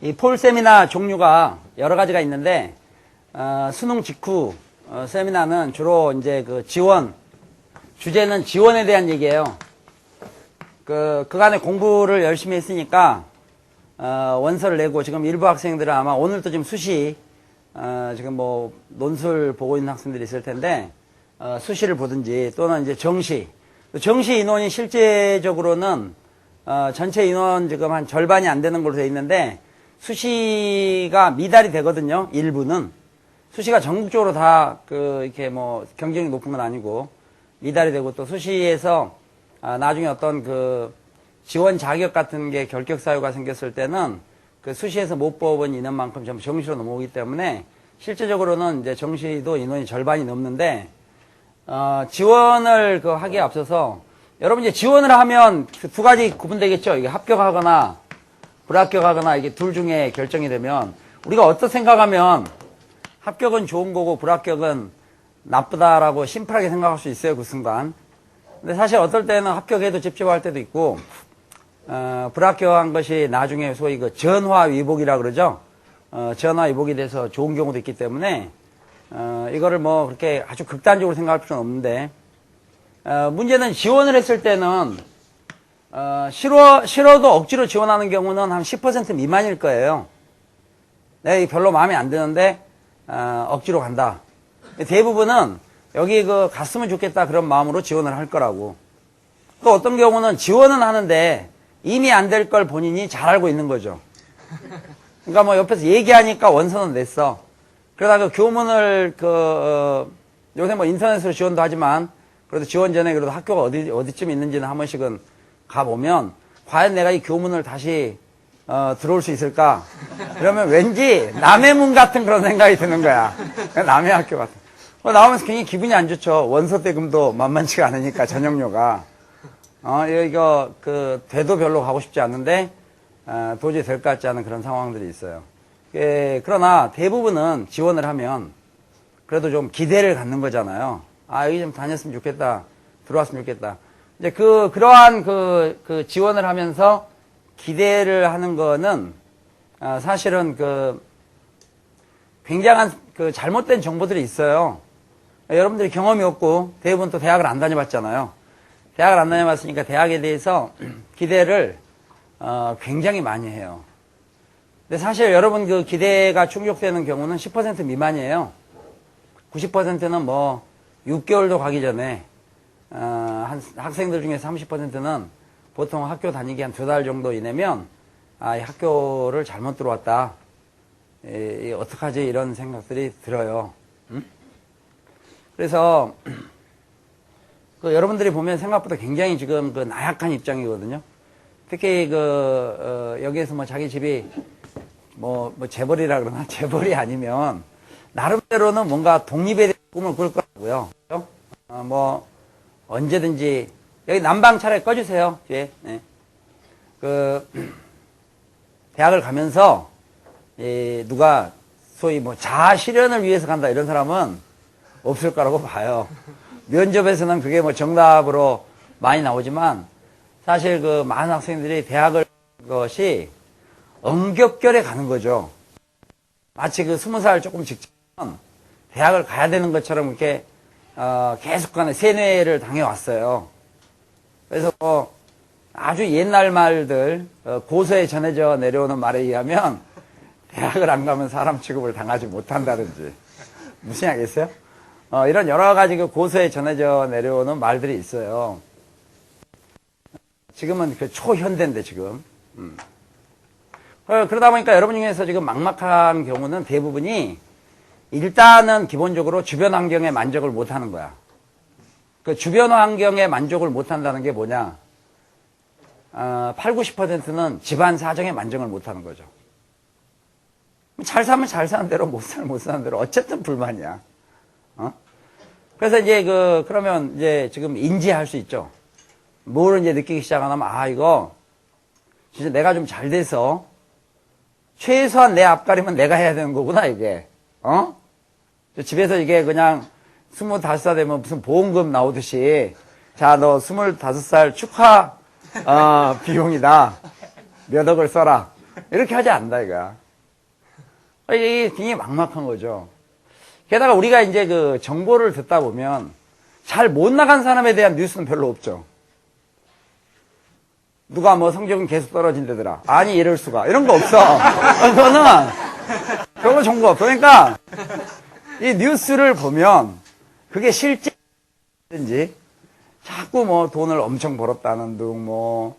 이 폴 세미나 종류가 여러 가지가 있는데, 수능 직후, 세미나는 주로 이제 주제는 지원에 대한 얘기예요. 그간에 공부를 열심히 했으니까, 원서를 내고, 지금 일부 학생들은 아마 오늘도 지금 수시, 지금 뭐, 논술 보고 있는 학생들이 있을 텐데, 수시를 보든지, 또는 이제 정시 인원이 실제적으로는, 전체 인원 지금 한 절반이 안 되는 걸로 되어 있는데, 수시가 미달이 되거든요, 일부는. 수시가 전국적으로 다, 이렇게 뭐, 경쟁이 높은 건 아니고, 미달이 되고, 또 수시에서, 나중에 어떤 지원 자격 같은 게 결격 사유가 생겼을 때는, 수시에서 못 뽑은 인원만큼 전부 정시로 넘어오기 때문에, 실제적으로는 이제 정시도 인원이 절반이 넘는데, 지원을 하기에 앞서서, 여러분 이제 지원을 하면 두 가지 구분되겠죠? 이게 합격하거나, 불합격하거나 이게 둘 중에 결정이 되면 우리가 어떤 생각하면 합격은 좋은 거고 불합격은 나쁘다라고 심플하게 생각할 수 있어요, 그 순간. 근데 사실 어떨 때는 합격해도 찝찝할 때도 있고, 불합격한 것이 나중에 소위 전화위복이라 그러죠. 전화위복이 돼서 좋은 경우도 있기 때문에, 이거를 뭐 그렇게 아주 극단적으로 생각할 필요는 없는데, 문제는 지원을 했을 때는 싫어도 억지로 지원하는 경우는 한 10% 미만일 거예요. 내가 별로 마음에 안 드는데, 억지로 간다. 대부분은 여기 갔으면 좋겠다 그런 마음으로 지원을 할 거라고. 또 어떤 경우는 지원은 하는데 이미 안 될 걸 본인이 잘 알고 있는 거죠. 그러니까 뭐 옆에서 얘기하니까 원서는 냈어. 그러다가 교문을 요새 뭐 인터넷으로 지원도 하지만 그래도 지원 전에 그래도 학교가 어디쯤 있는지는 한 번씩은 가보면, 과연 내가 이 교문을 다시, 들어올 수 있을까? 그러면 왠지 남의 문 같은 그런 생각이 드는 거야. 남의 학교 같은. 나오면서 굉장히 기분이 안 좋죠. 원서 대금도 만만치가 않으니까, 전형료가. 이거, 돼도 별로 가고 싶지 않는데, 도저히 될 것 같지 않은 그런 상황들이 있어요. 그러나 대부분은 지원을 하면, 그래도 좀 기대를 갖는 거잖아요. 여기 좀 다녔으면 좋겠다. 들어왔으면 좋겠다. 이제 그러한 지원을 하면서 기대를 하는 거는, 사실은 굉장한 잘못된 정보들이 있어요. 여러분들이 경험이 없고, 대부분 또 대학을 안 다녀봤잖아요. 대학을 안 다녀봤으니까 대학에 대해서 기대를, 굉장히 많이 해요. 근데 사실 여러분 기대가 충족되는 경우는 10% 미만이에요. 90%는 뭐, 6개월도 가기 전에, 학생들 중에서 30%는 보통 학교 다니기 한 2달 정도 이내면, 이 학교를 잘못 들어왔다. 어떡하지? 이런 생각들이 들어요. 그래서, 여러분들이 보면 생각보다 굉장히 지금 나약한 입장이거든요. 특히 여기에서 뭐 자기 집이 뭐 재벌이라 그러나 재벌이 아니면, 나름대로는 뭔가 독립에 대한 꿈을 꿀 거라고요. 뭐, 언제든지, 여기 난방 차라리 꺼주세요, 뒤에. 네. 대학을 가면서, 누가, 소위 뭐, 자아 실현을 위해서 간다, 이런 사람은 없을 거라고 봐요. 면접에서는 그게 뭐 정답으로 많이 나오지만, 사실 많은 학생들이 대학을 것이 엄격결에 가는 거죠. 마치 20살 조금 직전, 대학을 가야 되는 것처럼 이렇게, 계속 간에 세뇌를 당해왔어요. 그래서 아주 옛날 말들, 고서에 전해져 내려오는 말에 의하면 대학을 안 가면 사람 취급을 당하지 못한다든지. 무슨 이야기겠어요? 이런 여러 가지 고서에 전해져 내려오는 말들이 있어요. 지금은 초현대인데 지금. 그러다 보니까 여러분 중에서 지금 막막한 경우는 대부분이 일단은 기본적으로 주변 환경에 만족을 못 하는 거야. 주변 환경에 만족을 못 한다는 게 뭐냐? 8, 90%는 집안 사정에 만족을 못 하는 거죠. 잘 살면 잘 사는 대로, 못 살면 못 사는 대로, 어쨌든 불만이야. 그래서 이제 그러면 이제 지금 인지할 수 있죠. 뭘 이제 느끼기 시작하냐면, 이거, 진짜 내가 좀 잘 돼서, 최소한 내 앞가림은 내가 해야 되는 거구나, 이게. 집에서 이게 그냥 25살 되면 무슨 보험금 나오듯이, 자, 너 25살 축하, 비용이다. 몇 억을 써라. 이렇게 하지 않는다, 이거야. 이게 굉장히 막막한 거죠. 게다가 우리가 이제 그 정보를 듣다 보면 잘 못 나간 사람에 대한 뉴스는 별로 없죠. 누가 뭐 성적은 계속 떨어진다더라. 아니, 이럴 수가. 이런 거 없어. 그거는 별로 정보가 없어. 그러니까 이 뉴스를 보면 그게 실제인지 자꾸 뭐 돈을 엄청 벌었다는 둥, 뭐,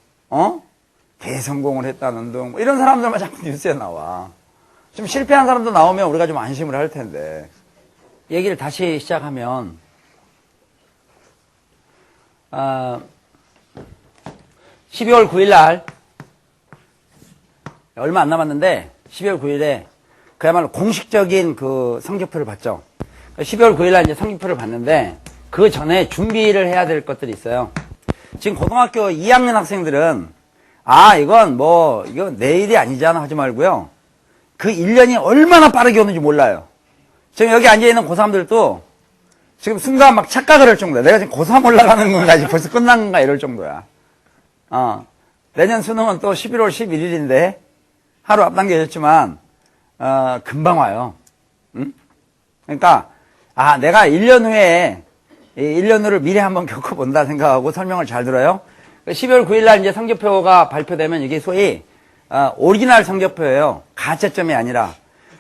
대성공을 했다는 둥, 뭐 이런 사람들만 자꾸 뉴스에 나와. 좀 실패한 사람도 나오면 우리가 좀 안심을 할 텐데. 얘기를 다시 시작하면, 12월 9일 날, 얼마 안 남았는데, 12월 9일에 그야말로 공식적인 그 성적표를 봤죠. 12월 9일 날 이제 성적표를 봤는데, 그 전에 준비를 해야 될 것들이 있어요. 지금 고등학교 2학년 학생들은, 이건 내일이 아니잖아 하지 말고요. 그 1년이 얼마나 빠르게 오는지 몰라요. 지금 여기 앉아있는 고3들도 지금 순간 막 착각을 할 정도야. 내가 지금 고3 올라가는 건가, 이제 벌써 끝난 건가, 이럴 정도야. 내년 수능은 또 11월 11일인데, 하루 앞당겨졌지만, 금방 와요. 응? 그러니까, 내가 1년 후에, 1년 후를 미리 한번 겪어본다 생각하고 설명을 잘 들어요. 12월 9일 날 이제 성적표가 발표되면 이게 소위, 오리지널 성적표예요. 가채점이 아니라.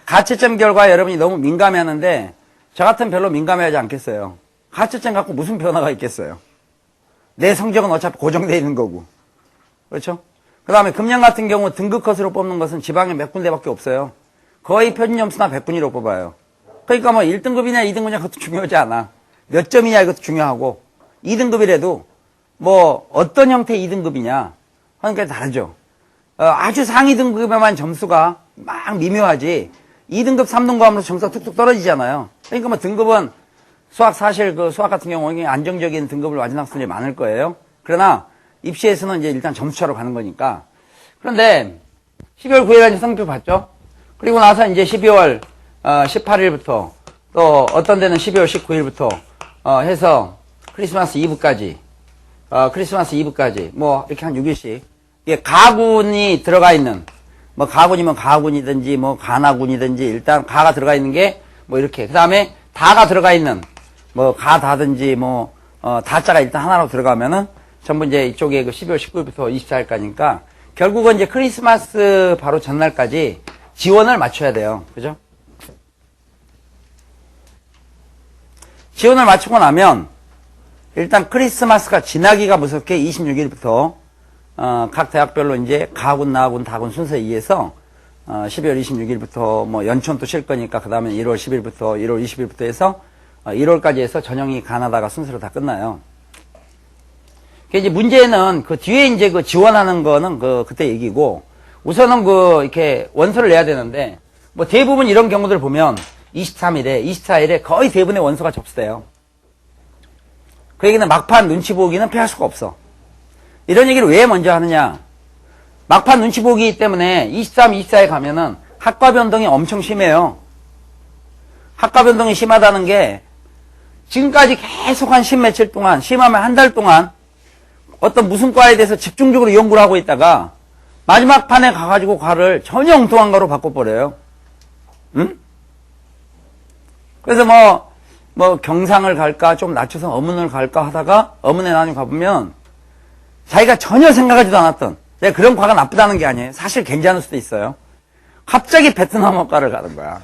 가채점 결과에 여러분이 너무 민감해 하는데, 저 같으면 별로 민감해하지 않겠어요. 가채점 갖고 무슨 변화가 있겠어요. 내 성적은 어차피 고정되어 있는 거고. 그렇죠? 그 다음에 금년 같은 경우 등급 컷으로 뽑는 것은 지방에 몇 군데밖에 없어요. 거의 표준 점수나 100분위로 뽑아요. 그러니까 뭐 1등급이냐 2등급이냐 그것도 중요하지 않아. 몇 점이냐 이것도 중요하고, 2등급이라도 뭐 어떤 형태의 2등급이냐 하는 게 다르죠. 아주 상위 등급에만 점수가 막 미묘하지, 2등급, 3등급 하면서 점수가 툭툭 떨어지잖아요. 그러니까 뭐 등급은 사실 수학 같은 경우는 안정적인 등급을 맞은 학생들이 많을 거예요. 그러나 입시에서는 이제 일단 점수차로 가는 거니까. 그런데 12월 9일에 성적표 봤죠? 그리고 나서 이제 12월 18일부터 또 어떤 데는 12월 19일부터 해서 크리스마스 이브까지 뭐 이렇게 한 6일씩 이게 가군이 들어가 있는, 뭐 가군이면 가군이든지 뭐 가나군이든지 일단 가가 들어가 있는 게 뭐 이렇게, 그 다음에 다가 들어가 있는 뭐 가다든지 뭐 다자가 일단 하나로 들어가면은 전부 이제 이쪽에 그 12월 19일부터 24일까지니까 결국은 이제 크리스마스 바로 전날까지 지원을 맞춰야 돼요. 그죠? 지원을 맞추고 나면 일단 크리스마스가 지나기가 무섭게 26일부터 각 대학별로 이제 가군, 나군, 다군 순서에 의해서 12월 26일부터 뭐 연초는 또 쉴 거니까 그 다음에 1월 10일부터 1월 20일부터 해서 1월까지 해서 전형이 가나다가 순서로 다 끝나요. 이제 문제는 그 뒤에 이제 그 지원하는 거는 그때 얘기고, 우선은 이렇게 원서를 내야 되는데, 뭐 대부분 이런 경우들 보면 23일에, 24일에 거의 대부분의 원서가 접수돼요. 그 얘기는 막판 눈치 보기는 피할 수가 없어. 이런 얘기를 왜 먼저 하느냐? 막판 눈치 보기 때문에 23, 24에 가면은 학과 변동이 엄청 심해요. 학과 변동이 심하다는 게 지금까지 계속 한 10며칠 동안, 심하면 한 달 동안 어떤 무슨 과에 대해서 집중적으로 연구를 하고 있다가 마지막 판에 가가지고 과를 전혀 엉뚱한 거로 바꿔버려요. 응? 그래서 뭐 경상을 갈까 좀 낮춰서 어문을 갈까 하다가 어문에 나중에 가보면 자기가 전혀 생각하지도 않았던, 내가 그런 과가 나쁘다는 게 아니에요. 사실 괜찮을 수도 있어요. 갑자기 베트남어과를 가는 거야.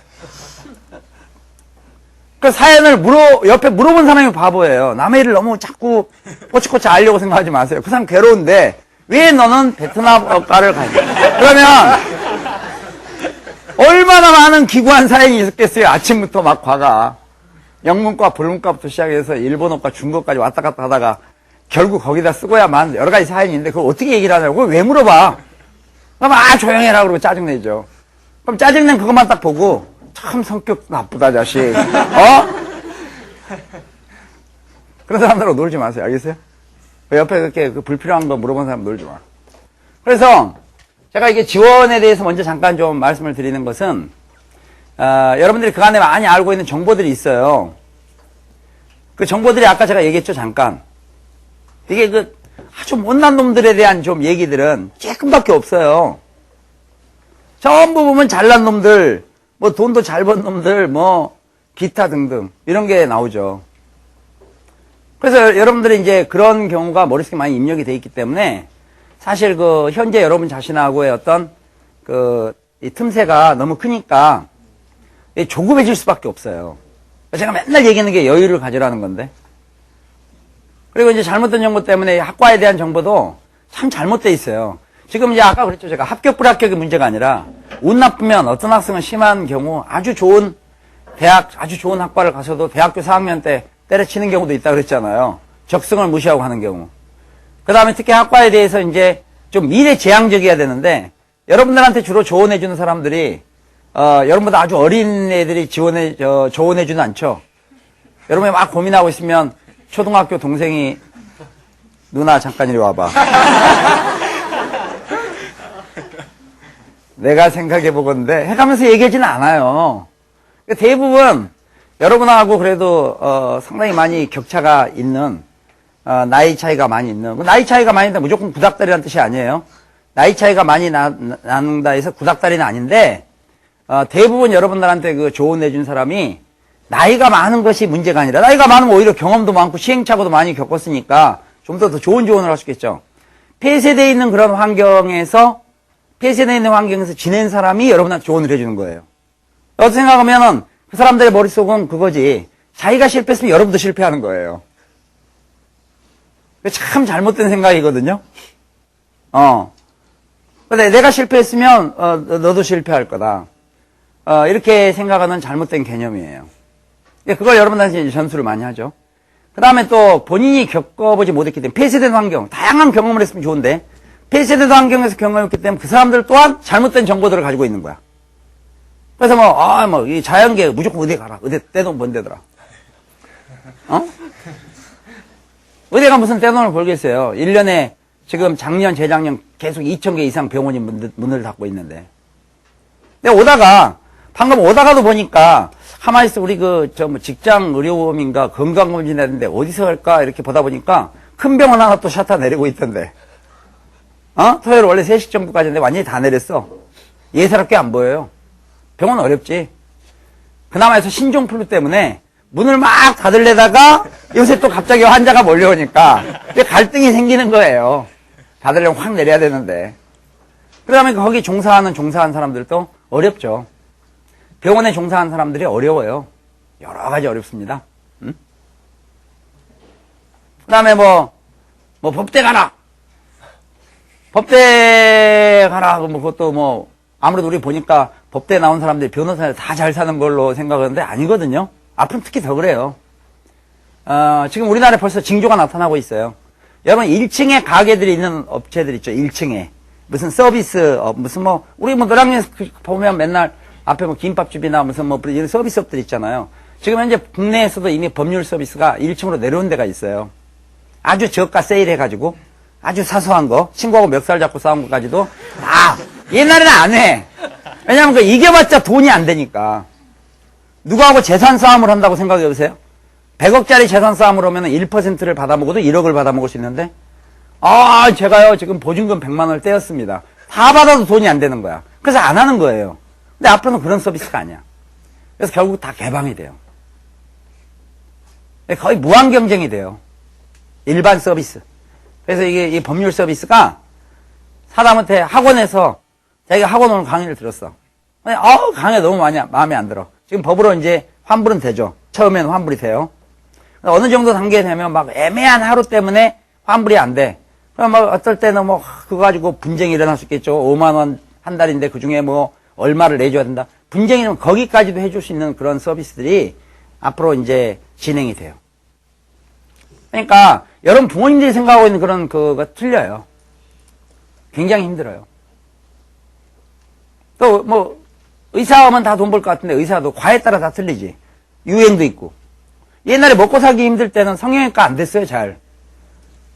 그 사연을 옆에 물어본 사람이 바보예요. 남의 일을 너무 자꾸 꼬치꼬치 알려고 생각하지 마세요. 그 사람 괴로운데 왜 너는 베트남어과를 가냐? 그러면 얼마나 많은 기구한 사연이 있었겠어요. 아침부터 막 과가 영문과, 불문과부터 시작해서 일본어과, 중국까지 왔다 갔다 하다가 결국 거기다 쓰고야만 여러 가지 사연이 있는데 그걸 어떻게 얘기를 하냐고. 그걸 왜 물어봐? 그럼 조용해라 그러고 짜증내죠. 그럼 짜증낸 그것만 딱 보고 참 성격 나쁘다 자식. 그런 사람들하고 놀지 마세요. 알겠어요? 옆에 그렇게 불필요한 거 물어본 사람 놀지 마. 그래서 제가 이게 지원에 대해서 먼저 잠깐 좀 말씀을 드리는 것은, 여러분들이 그 안에 많이 알고 있는 정보들이 있어요. 그 정보들이 아까 제가 얘기했죠, 잠깐. 이게 아주 못난 놈들에 대한 좀 얘기들은 조금밖에 없어요. 전부 보면 잘난 놈들, 뭐 돈도 잘 번 놈들, 뭐 기타 등등 이런 게 나오죠. 그래서 여러분들이 이제 그런 경우가 머릿속에 많이 입력이 돼 있기 때문에 사실 그 현재 여러분 자신하고의 어떤 이 틈새가 너무 크니까 조급해질 수밖에 없어요. 제가 맨날 얘기하는 게 여유를 가지라는 건데. 그리고 이제 잘못된 정보 때문에 학과에 대한 정보도 참 잘못돼 있어요. 지금 이제 아까 그랬죠. 제가 합격, 불합격의 문제가 아니라 운 나쁘면 어떤 학생은 심한 경우 아주 좋은 대학, 아주 좋은 학과를 가서도 대학교 4학년 때 때려치는 경우도 있다 그랬잖아요. 적성을 무시하고 하는 경우. 그 다음에 특히 학과에 대해서 이제 좀 미래지향적이어야 되는데 여러분들한테 주로 조언해주는 사람들이 여러분보다 아주 어린 애들이 조언해주는 않죠. 여러분이 막 고민하고 있으면 초등학교 동생이 누나 잠깐 이리 와봐. 내가 생각해보건데 해가면서 얘기하지는 않아요. 대부분 여러분하고 그래도 상당히 많이 격차가 있는 나이 차이가 많이 있는 나이 차이가 많이 있다 무조건 구닥다리라는 뜻이 아니에요. 나이 차이가 많이 나는다 해서 구닥다리는 아닌데 대부분 여러분들한테 그 조언해준 사람이 나이가 많은 것이 문제가 아니라 나이가 많으면 오히려 경험도 많고 시행착오도 많이 겪었으니까 좀 더 좋은 조언을 할 수 있겠죠. 폐쇄되어 있는 그런 환경에서 폐쇄되어 있는 환경에서 지낸 사람이 여러분한테 조언을 해주는 거예요. 어떻게 생각하면은 그 사람들의 머릿속은 그거지. 자기가 실패했으면 여러분도 실패하는 거예요. 참 잘못된 생각이거든요. 근데 내가 실패했으면 너도 실패할 거다. 이렇게 생각하는 잘못된 개념이에요. 그걸 여러분한테 전수를 많이 하죠. 그 다음에 또 본인이 겪어보지 못했기 때문에 폐쇄된 환경, 다양한 경험을 했으면 좋은데 폐쇄된 환경에서 경험했기 때문에 그 사람들 또한 잘못된 정보들을 가지고 있는 거야. 그래서 이 자연계 무조건 의대 가라. 의대 떼돈 번 데더라. 의대가 무슨 떼돈을 벌겠어요. 1년에 지금 작년, 재작년 계속 2,000개 이상 병원이 문을 닫고 있는데. 근데 방금 오다가도 보니까 가만히 있어 우리 직장 의료보험인가 건강검진 했는데 어디서 할까 이렇게 보다 보니까 큰 병원 하나 또 샤타 내리고 있던데. 토요일 원래 3시 정도까지인데 완전히 다 내렸어. 예사롭게 안 보여요. 병원 어렵지. 그나마 해서 신종플루 때문에 문을 막 닫으려다가 요새 또 갑자기 환자가 몰려오니까 갈등이 생기는 거예요. 닫으려면 확 내려야 되는데. 그다음에 거기 종사하는 사람들도 어렵죠. 병원에 종사하는 사람들이 어려워요. 여러 가지 어렵습니다. 그다음에 법대 가라. 법대 가라. 그것도 아무래도 우리 보니까 법대 나온 사람들이 변호사를 다 잘 사는 걸로 생각하는데 아니거든요. 앞으로 특히 더 그래요. 지금 우리나라에 벌써 징조가 나타나고 있어요. 여러분 1층에 가게들이 있는 업체들 있죠. 1층에. 무슨 서비스, 우리 노량진 보면 맨날 앞에 김밥집이나 이런 서비스업들 있잖아요. 지금 현재 국내에서도 이미 법률 서비스가 1층으로 내려온 데가 있어요. 아주 저가 세일해가지고 아주 사소한 거, 친구하고 멱살 잡고 싸운 것까지도 옛날에는 안 해. 왜냐면 이겨봤자 돈이 안 되니까. 누구하고 재산 싸움을 한다고 생각해 보세요. 100억짜리 재산 싸움을 하면 1%를 받아먹어도 1억을 받아먹을 수 있는데 제가요 지금 보증금 100만 원을 떼었습니다. 다 받아도 돈이 안 되는 거야. 그래서 안 하는 거예요. 근데 앞으로는 그런 서비스가 아니야. 그래서 결국 다 개방이 돼요. 거의 무한 경쟁이 돼요. 일반 서비스. 그래서 이 법률 서비스가 사람한테 학원에서 자기가 학원 오늘 강의를 들었어. 강의 너무 마음에 안 들어. 지금 법으로 이제 환불은 되죠. 처음에는 환불이 돼요. 어느 정도 단계에 되면 애매한 하루 때문에 환불이 안 돼. 그럼 어떨 때는 그거 가지고 분쟁이 일어날 수 있겠죠. 5만 원 한 달인데 그 중에 얼마를 내줘야 된다. 분쟁이면 거기까지도 해줄 수 있는 그런 서비스들이 앞으로 이제 진행이 돼요. 그러니까 여러분 부모님들이 생각하고 있는 그런 그거가 틀려요. 굉장히 힘들어요. 또 의사하면 다 돈 벌 것 같은데 의사도 과에 따라 다 틀리지. 유행도 있고. 옛날에 먹고 살기 힘들 때는 성형외과 안 됐어요, 잘.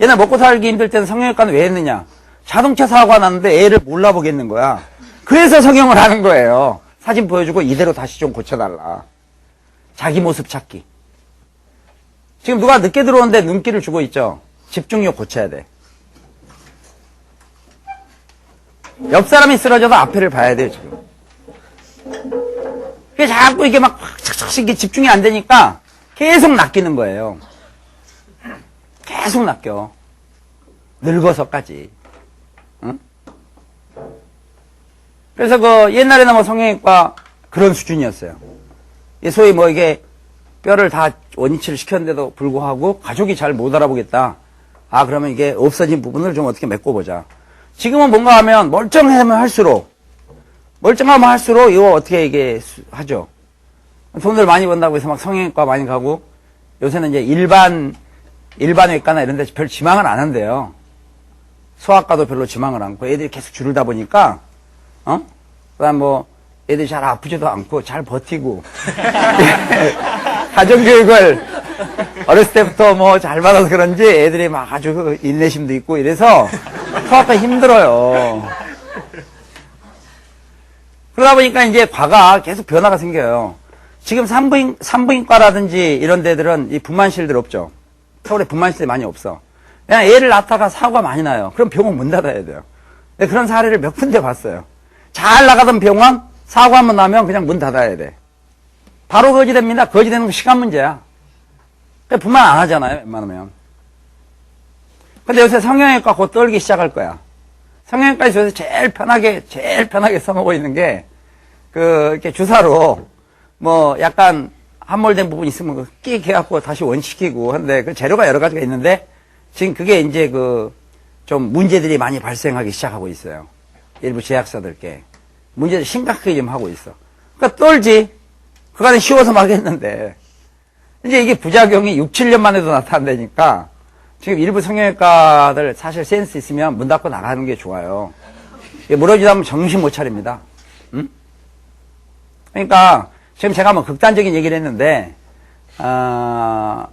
옛날 먹고 살기 힘들 때는 성형외과는 왜 했느냐. 자동차 사고가 났는데 애를 몰라보겠는 거야. 그래서 성형을 하는 거예요. 사진 보여주고 이대로 다시 좀 고쳐달라. 자기 모습 찾기. 지금 누가 늦게 들어오는데 눈길을 주고 있죠. 집중력 고쳐야 돼. 옆 사람이 쓰러져도 앞에를 봐야 돼요, 지금. 그게 자꾸 이게 막 착착착 이게 집중이 안 되니까 계속 낚이는 거예요. 계속 낚여. 늙어서까지. 응? 그래서 그 옛날에는 뭐 성형외과 그런 수준이었어요. 소위 뭐 이게 뼈를 다 원위치를 시켰는데도 불구하고 가족이 잘 못 알아보겠다. 아, 그러면 이게 없어진 부분을 좀 어떻게 메꿔보자. 지금은 뭔가 하면 멀쩡하면 할수록 이거 어떻게 이게 하죠. 돈을 많이 번다고 해서 막 성형외과 많이 가고 요새는 이제 일반 외과나 이런 데 별 지망을 안 한대요. 소아과도 별로 지망을 않고 애들이 계속 줄다 보니까 그다음 뭐 애들이 잘 아프지도 않고 잘 버티고 가정교육을 어렸을 때부터 뭐 잘 받아서 그런지 애들이 막 아주 인내심도 있고 이래서 소아과 힘들어요. 그러다 보니까 이제 과가 계속 변화가 생겨요. 지금 산부인과라든지 이런 데들은 이 분만실들 없죠. 서울에 분만실이 많이 없어. 그냥 애를 낳다가 사고가 많이 나요. 그럼 병원 문 닫아야 돼요. 그런 사례를 몇 군데 봤어요. 잘 나가던 병원 사고 한번 나면 그냥 문 닫아야 돼. 바로 거지됩니다. 거지되는 건 시간 문제야. 분만 안 하잖아요. 웬만하면. 근데 요새 성형외과 곧 떨기 시작할 거야. 성형외과에서 요새 제일 편하게 써먹고 있는 게 이렇게 주사로 뭐 약간 함몰된 부분이 있으면 끼게 해갖고 다시 원시키고 한데 그 재료가 여러 가지가 있는데 지금 그게 이제 좀 문제들이 많이 발생하기 시작하고 있어요. 일부 제약사들께. 문제를 심각하게 좀 하고 있어. 그러니까 떨지. 그간에 쉬워서 막 했는데. 이제 이게 부작용이 6, 7년 만에도 나타난다니까 지금 일부 성형외과들 사실 센스 있으면 문 닫고 나가는 게 좋아요. 무너지다 보면 정신 못 차립니다. 응? 그러니까 지금 제가 뭐 극단적인 얘기를 했는데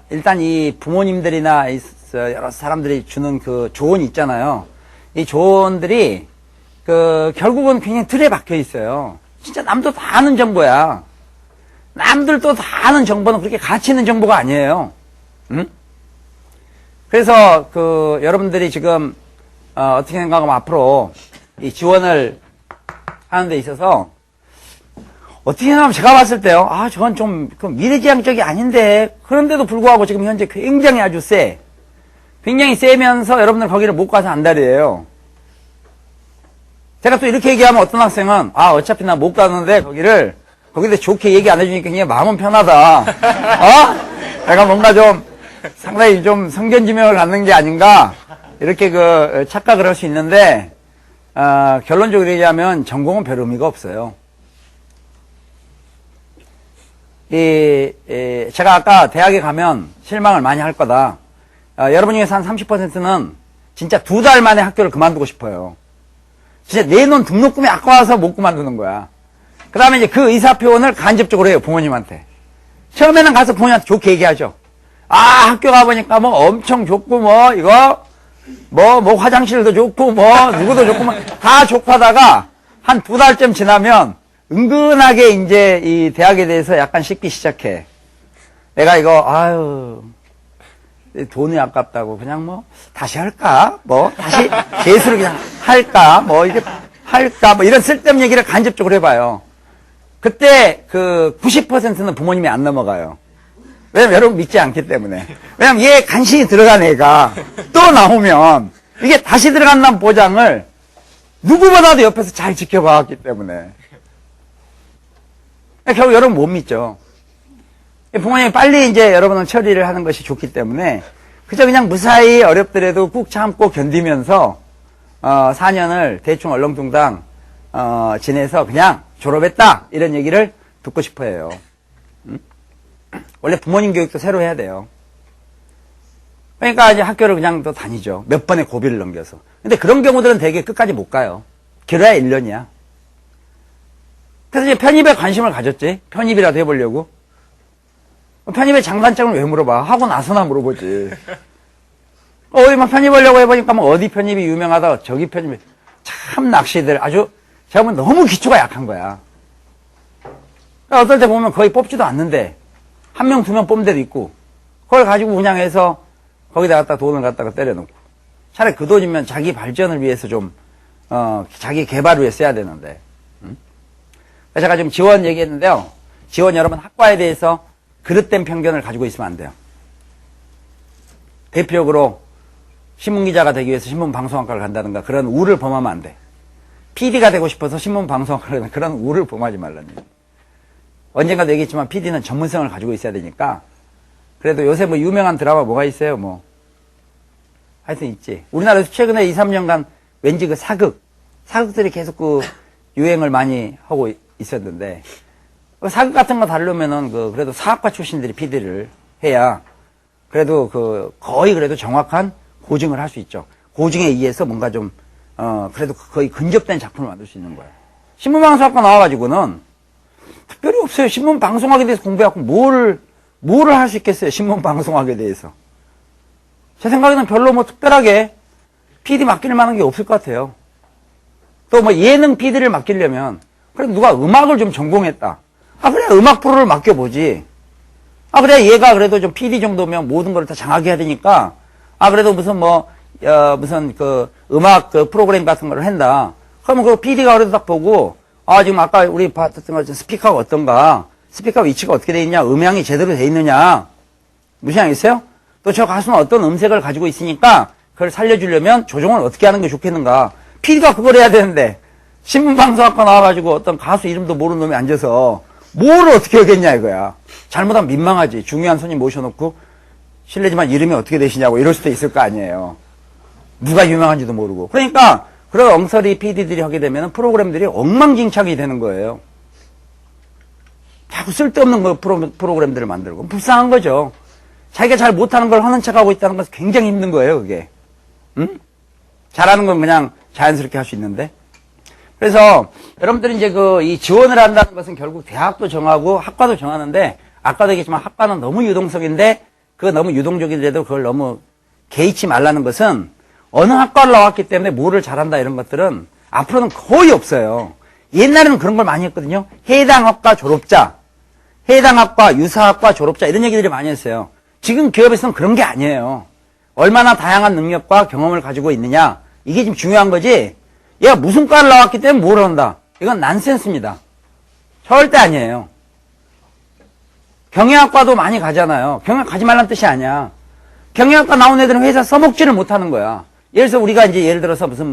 일단 이 부모님들이나 여러 사람들이 주는 그 조언이 있잖아요. 이 조언들이 결국은 굉장히 틀에 박혀 있어요. 진짜 남도 다 아는 정보야. 남들도 다 아는 정보는 그렇게 가치 있는 정보가 아니에요. 응? 그래서 여러분들이 지금 어떻게 생각하면 앞으로 이 지원을 하는 데 있어서 어떻게 생각하면 제가 봤을 때요. 저건 좀 미래지향적이 아닌데 그런데도 불구하고 지금 현재 굉장히 아주 굉장히 세면서 여러분들 거기를 못 가서 안달이에요. 제가 또 이렇게 얘기하면 어떤 학생은 어차피 나 못 가는데 거기다 좋게 얘기 안 해주니까 그냥 마음은 편하다. 내가 뭔가 좀 상당히 좀 성견지명을 갖는 게 아닌가 이렇게 착각을 할 수 있는데 결론적으로 얘기하면 전공은 별 의미가 없어요. 제가 아까 대학에 가면 실망을 많이 할 거다. 여러분 중에서 한 30%는 진짜 2달 만에 학교를 그만두고 싶어요. 진짜 내놓은 등록금이 아까워서 못 그만두는 거야. 그 다음에 이제 그 의사표현을 간접적으로 해요, 부모님한테. 처음에는 가서 부모님한테 좋게 얘기하죠. 학교 가보니까 뭐 엄청 좋고 뭐 화장실도 좋고 누구도 좋고 다 좋고 하다가 한 2달쯤 지나면 은근하게 이제 이 대학에 대해서 약간 씻기 시작해. 내가 이거, 돈이 아깝다고 그냥 다시 할까? 다시 재수를 그냥 할까? 이게 할까? 이런 쓸데없는 얘기를 간접적으로 해봐요. 그때 90%는 부모님이 안 넘어가요. 왜냐면 여러분 믿지 않기 때문에. 왜냐면 얘 간신히 들어간 애가 또 나오면 이게 다시 들어간다는 보장을 누구보다도 옆에서 잘 지켜봐왔기 때문에. 결국 여러분 못 믿죠. 부모님이 빨리 이제 여러분은 처리를 하는 것이 좋기 때문에 그저 그냥 무사히 어렵더라도 꾹 참고 견디면서 4년을 대충 얼렁뚱땅 지내서 그냥 졸업했다 이런 얘기를 듣고 싶어 해요. 원래 부모님 교육도 새로 해야 돼요. 그러니까 이제 학교를 그냥 또 다니죠. 몇 번의 고비를 넘겨서. 근데 그런 경우들은 되게 끝까지 못 가요. 길어야 1년이야. 그래서 이제 편입에 관심을 가졌지. 편입이라도 해보려고. 편입의 장단점을 왜 물어봐? 하고 나서나 물어보지. 어디만 편입하려고 해보니까 어디 편입이 유명하다. 저기 편입이. 참 낚시들 아주 제가 보면 너무 기초가 약한 거야. 그러니까 어떨 때 보면 거의 뽑지도 않는데 1명, 2명 뽑는 데도 있고 그걸 가지고 운영해서 거기다 갖다 돈을 갖다가 때려놓고 차라리 그 돈이면 자기 발전을 위해서 좀 자기 개발을 위해 써야 되는데 제가 지금 지원 얘기했는데요. 지원 여러분 학과에 대해서 그릇된 편견을 가지고 있으면 안 돼요. 대표적으로 신문기자가 되기 위해서 신문방송학과를 간다든가 그런 우를 범하면 안 돼. PD가 되고 싶어서 신문방송학과를 가는 그런 우를 범하지 말라는 얘기. 언젠가도 얘기했지만 PD는 전문성을 가지고 있어야 되니까. 그래도 요새 뭐 유명한 드라마 뭐가 있어요, 뭐. 하여튼 있지. 우리나라에서 최근에 2, 3년간 왠지 그 사극들이 계속 그 유행을 많이 하고 있었는데, 사극 같은 거 다루면은 그래도 사학과 출신들이 PD를 해야 그래도 거의 그래도 정확한 고증을 할 수 있죠. 고증에 의해서 뭔가 좀, 그래도 거의 근접된 작품을 만들 수 있는 거예요. 신문방송학과 나와가지고는 특별히 없어요. 신문방송학에 대해서 공부해갖고 뭐를 할 수 있겠어요. 신문방송학에 대해서. 제 생각에는 별로 뭐 특별하게 PD 맡길 만한 게 없을 것 같아요. 또 뭐 예능 PD를 맡기려면, 그래, 누가 음악을 좀 전공했다. 그래, 음악 프로를 맡겨보지. 그래, 얘가 그래도 좀 PD 정도면 모든 걸 다 장악해야 되니까, 그래도 무슨 음악 프로그램 같은 걸 한다. 그러면 그 PD가 그래도 딱 보고, 지금 아까 우리 봤던 것 스피커가 어떤가, 스피커 위치가 어떻게 돼 있냐, 음향이 제대로 돼 있느냐, 무슨 양이있어요? 또 저 가수는 어떤 음색을 가지고 있으니까, 그걸 살려주려면 조정을 어떻게 하는 게 좋겠는가. PD가 그걸 해야 되는데, 신문방송학과 나와가지고 어떤 가수 이름도 모르는 놈이 앉아서, 뭘 어떻게 하겠냐 이거야. 잘못하면 민망하지. 중요한 손님 모셔놓고, 실례지만 이름이 어떻게 되시냐고 이럴 수도 있을 거 아니에요. 누가 유명한지도 모르고. 그러니까, 그런 엉터리 PD들이 하게 되면 프로그램들이 엉망진창이 되는 거예요. 자꾸 쓸데없는 프로그램들을 만들고. 불쌍한 거죠. 자기가 잘 못하는 걸 하는 척하고 있다는 것은 굉장히 힘든 거예요, 그게. 응? 잘하는 건 그냥 자연스럽게 할 수 있는데. 그래서 여러분들이 이제 이 지원을 한다는 것은 결국 대학도 정하고 학과도 정하는데, 아까도 얘기했지만 학과는 너무 유동성인데, 너무 유동적인데도 그걸 너무 개의치 말라는 것은 어느 학과를 나왔기 때문에 뭐를 잘한다 이런 것들은 앞으로는 거의 없어요. 옛날에는 그런 걸 많이 했거든요. 해당 학과 졸업자, 해당 학과 유사학과 졸업자 이런 얘기들이 많이 했어요. 지금 기업에서는 그런 게 아니에요. 얼마나 다양한 능력과 경험을 가지고 있느냐, 이게 지금 중요한 거지. 얘가 무슨 과를 나왔기 때문에 뭘 한다, 이건 난센스입니다. 절대 아니에요. 경영학과도 많이 가잖아요. 경영학 가지 말라는 뜻이 아니야. 경영학과 나온 애들은 회사 써먹지를 못하는 거야. 예를 들어서 우리가 이제 예를 들어서 무슨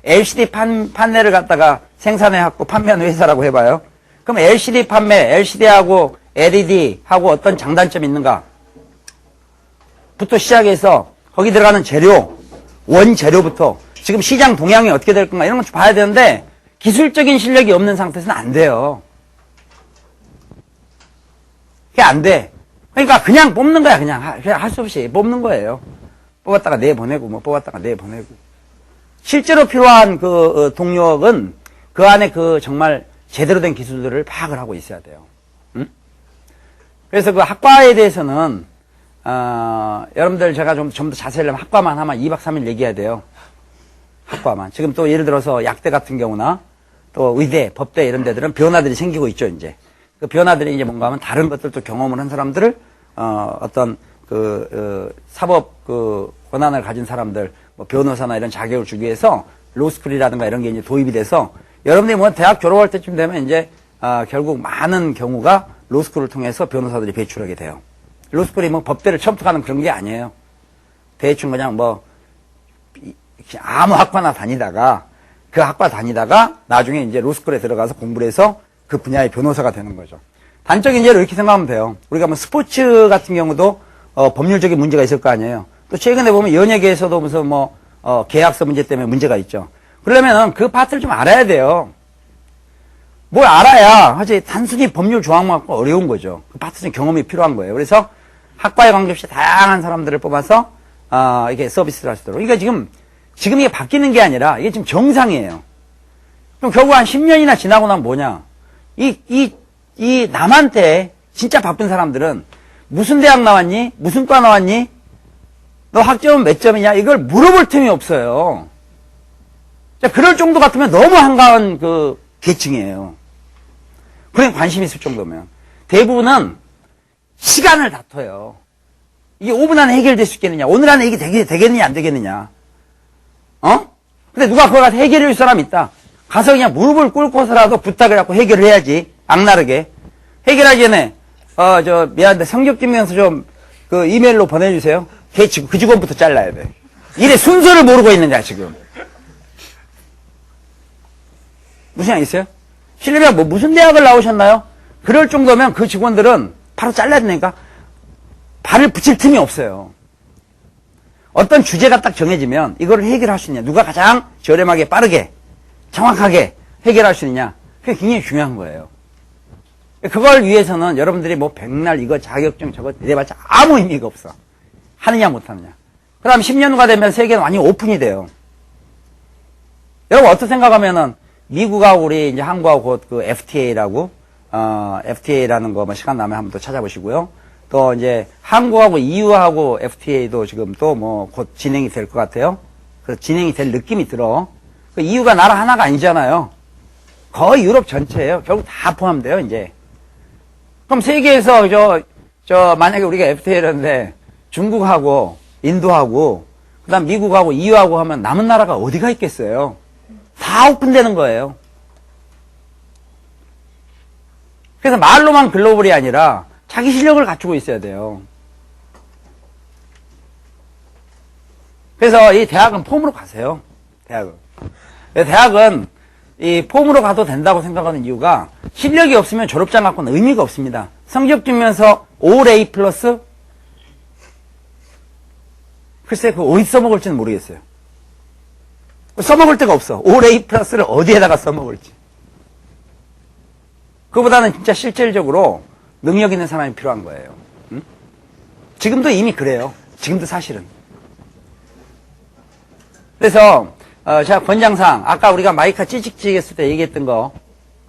LCD 판넬을 갖다가 생산해갖고 판매하는 회사라고 해봐요. 그럼 LCD 판매, LCD하고 LED하고 어떤 장단점이 있는가? 부터 시작해서 거기 들어가는 재료, 원재료부터 지금 시장 동향이 어떻게 될 건가 이런 거 봐야 되는데 기술적인 실력이 없는 상태에서는 안 돼요. 그게 안 돼. 그러니까 그냥 뽑는 거야. 그냥 할 수 없이 뽑는 거예요. 뽑았다가 내보내고 뽑았다가 내보내고. 실제로 필요한 동력은 그 안에 정말 제대로 된 기술들을 파악을 하고 있어야 돼요. 응? 그래서 학과에 대해서는 여러분들 제가 좀 더 자세히 하려면 학과만 하면 2박 3일 얘기해야 돼요. 학과만. 지금 또 예를 들어서 약대 같은 경우나 또 의대, 법대 이런 데들은 변화들이 생기고 있죠, 이제. 그 변화들이 이제 뭔가 하면 다른 것들도 경험을 한 사람들을, 어떤 사법 권한을 가진 사람들, 변호사나 이런 자격을 주기 위해서 로스쿨이라든가 이런 게 이제 도입이 돼서 여러분들이 대학 졸업할 때쯤 되면 이제, 결국 많은 경우가 로스쿨을 통해서 변호사들이 배출하게 돼요. 로스쿨이 법대를 처음부터 가는 그런 게 아니에요. 대충 그냥 아무 학과나 다니다가, 그 학과 다니다가 나중에 이제 로스쿨에 들어가서 공부를 해서 그 분야의 변호사가 되는 거죠. 단적인 예로 이렇게 생각하면 돼요. 우리가 스포츠 같은 경우도 법률적인 문제가 있을 거 아니에요. 또 최근에 보면 연예계에서도 무슨 계약서 문제 때문에 문제가 있죠. 그러면은 그 파트를 좀 알아야 돼요. 뭘 알아야 하지 단순히 법률 조항만 갖고 어려운 거죠. 그 파트는 경험이 필요한 거예요. 그래서 학과에 관계없이 다양한 사람들을 뽑아서 이게 서비스를 할 수 있도록. 그러니까 지금 이게 바뀌는 게 아니라 이게 지금 정상이에요. 그럼 결국 한 10년이나 지나고 나면 뭐냐? 이 남한테 진짜 바쁜 사람들은 무슨 대학 나왔니? 무슨 과 나왔니? 너 학점은 몇 점이냐? 이걸 물어볼 틈이 없어요. 자, 그럴 정도 같으면 너무 한가한 계층이에요. 그냥 관심 있을 정도면. 대부분은 시간을 다퉈요. 이게 5분 안에 해결될 수 있겠느냐? 오늘 안에 이게 되겠느냐? 안 되겠느냐? 근데 누가 그걸 가서 해결해 줄 사람이 있다. 가서 그냥 무릎을 꿇고서라도 부탁을 하고 해결을 해야지. 악나르게. 해결하기 전에, 미안한데 성적증명서 좀, 이메일로 보내주세요. 그 직원부터 잘라야 돼. 일의 순서를 모르고 있느냐, 지금. 무슨 양 있어요? 실례면 무슨 대학을 나오셨나요? 그럴 정도면 그 직원들은 바로 잘라야 되니까 발을 붙일 틈이 없어요. 어떤 주제가 딱 정해지면 이걸 해결할 수 있냐. 누가 가장 저렴하게 빠르게 정확하게 해결할 수 있냐. 그게 굉장히 중요한 거예요. 그걸 위해서는 여러분들이 뭐 백날 이거 자격증 저거 내봤자 아무 의미가 없어. 하느냐 못하느냐. 그 다음 10년 후가 되면 세계는 완전히 오픈이 돼요. 여러분 어떻게 생각하면은 미국하고 우리 이제 한국하고 곧 그 FTA라고 FTA라는 거 뭐 시간 나면 한번 또 찾아보시고요. 또 이제 한국하고 EU하고 FTA도 지금 또 뭐 곧 진행이 될 것 같아요. 그래서 진행이 될 느낌이 들어. 그 EU가 나라 하나가 아니잖아요. 거의 유럽 전체예요. 결국 다 포함돼요, 이제. 그럼 세계에서 만약에 우리가 FTA라는데 중국하고 인도하고 그다음 미국하고 EU하고 하면 남은 나라가 어디가 있겠어요? 다 오픈되는 거예요. 그래서 말로만 글로벌이 아니라 자기 실력을 갖추고 있어야 돼요. 그래서 이 대학은 폼으로 가세요. 대학은 이 폼으로 가도 된다고 생각하는 이유가 실력이 없으면 졸업장 갖고는 의미가 없습니다. 성적 증명서 올 A 플러스 글쎄 그거 어디 써먹을지는 모르겠어요. 써먹을 데가 없어. 올 A 플러스를 어디에다가 써먹을지. 그거보다는 진짜 실질적으로 능력 있는 사람이 필요한 거예요. 응? 지금도 이미 그래요. 지금도 사실은. 그래서 제가 권장상 아까 우리가 마이크가 찌직찌직 했을 때 얘기했던 거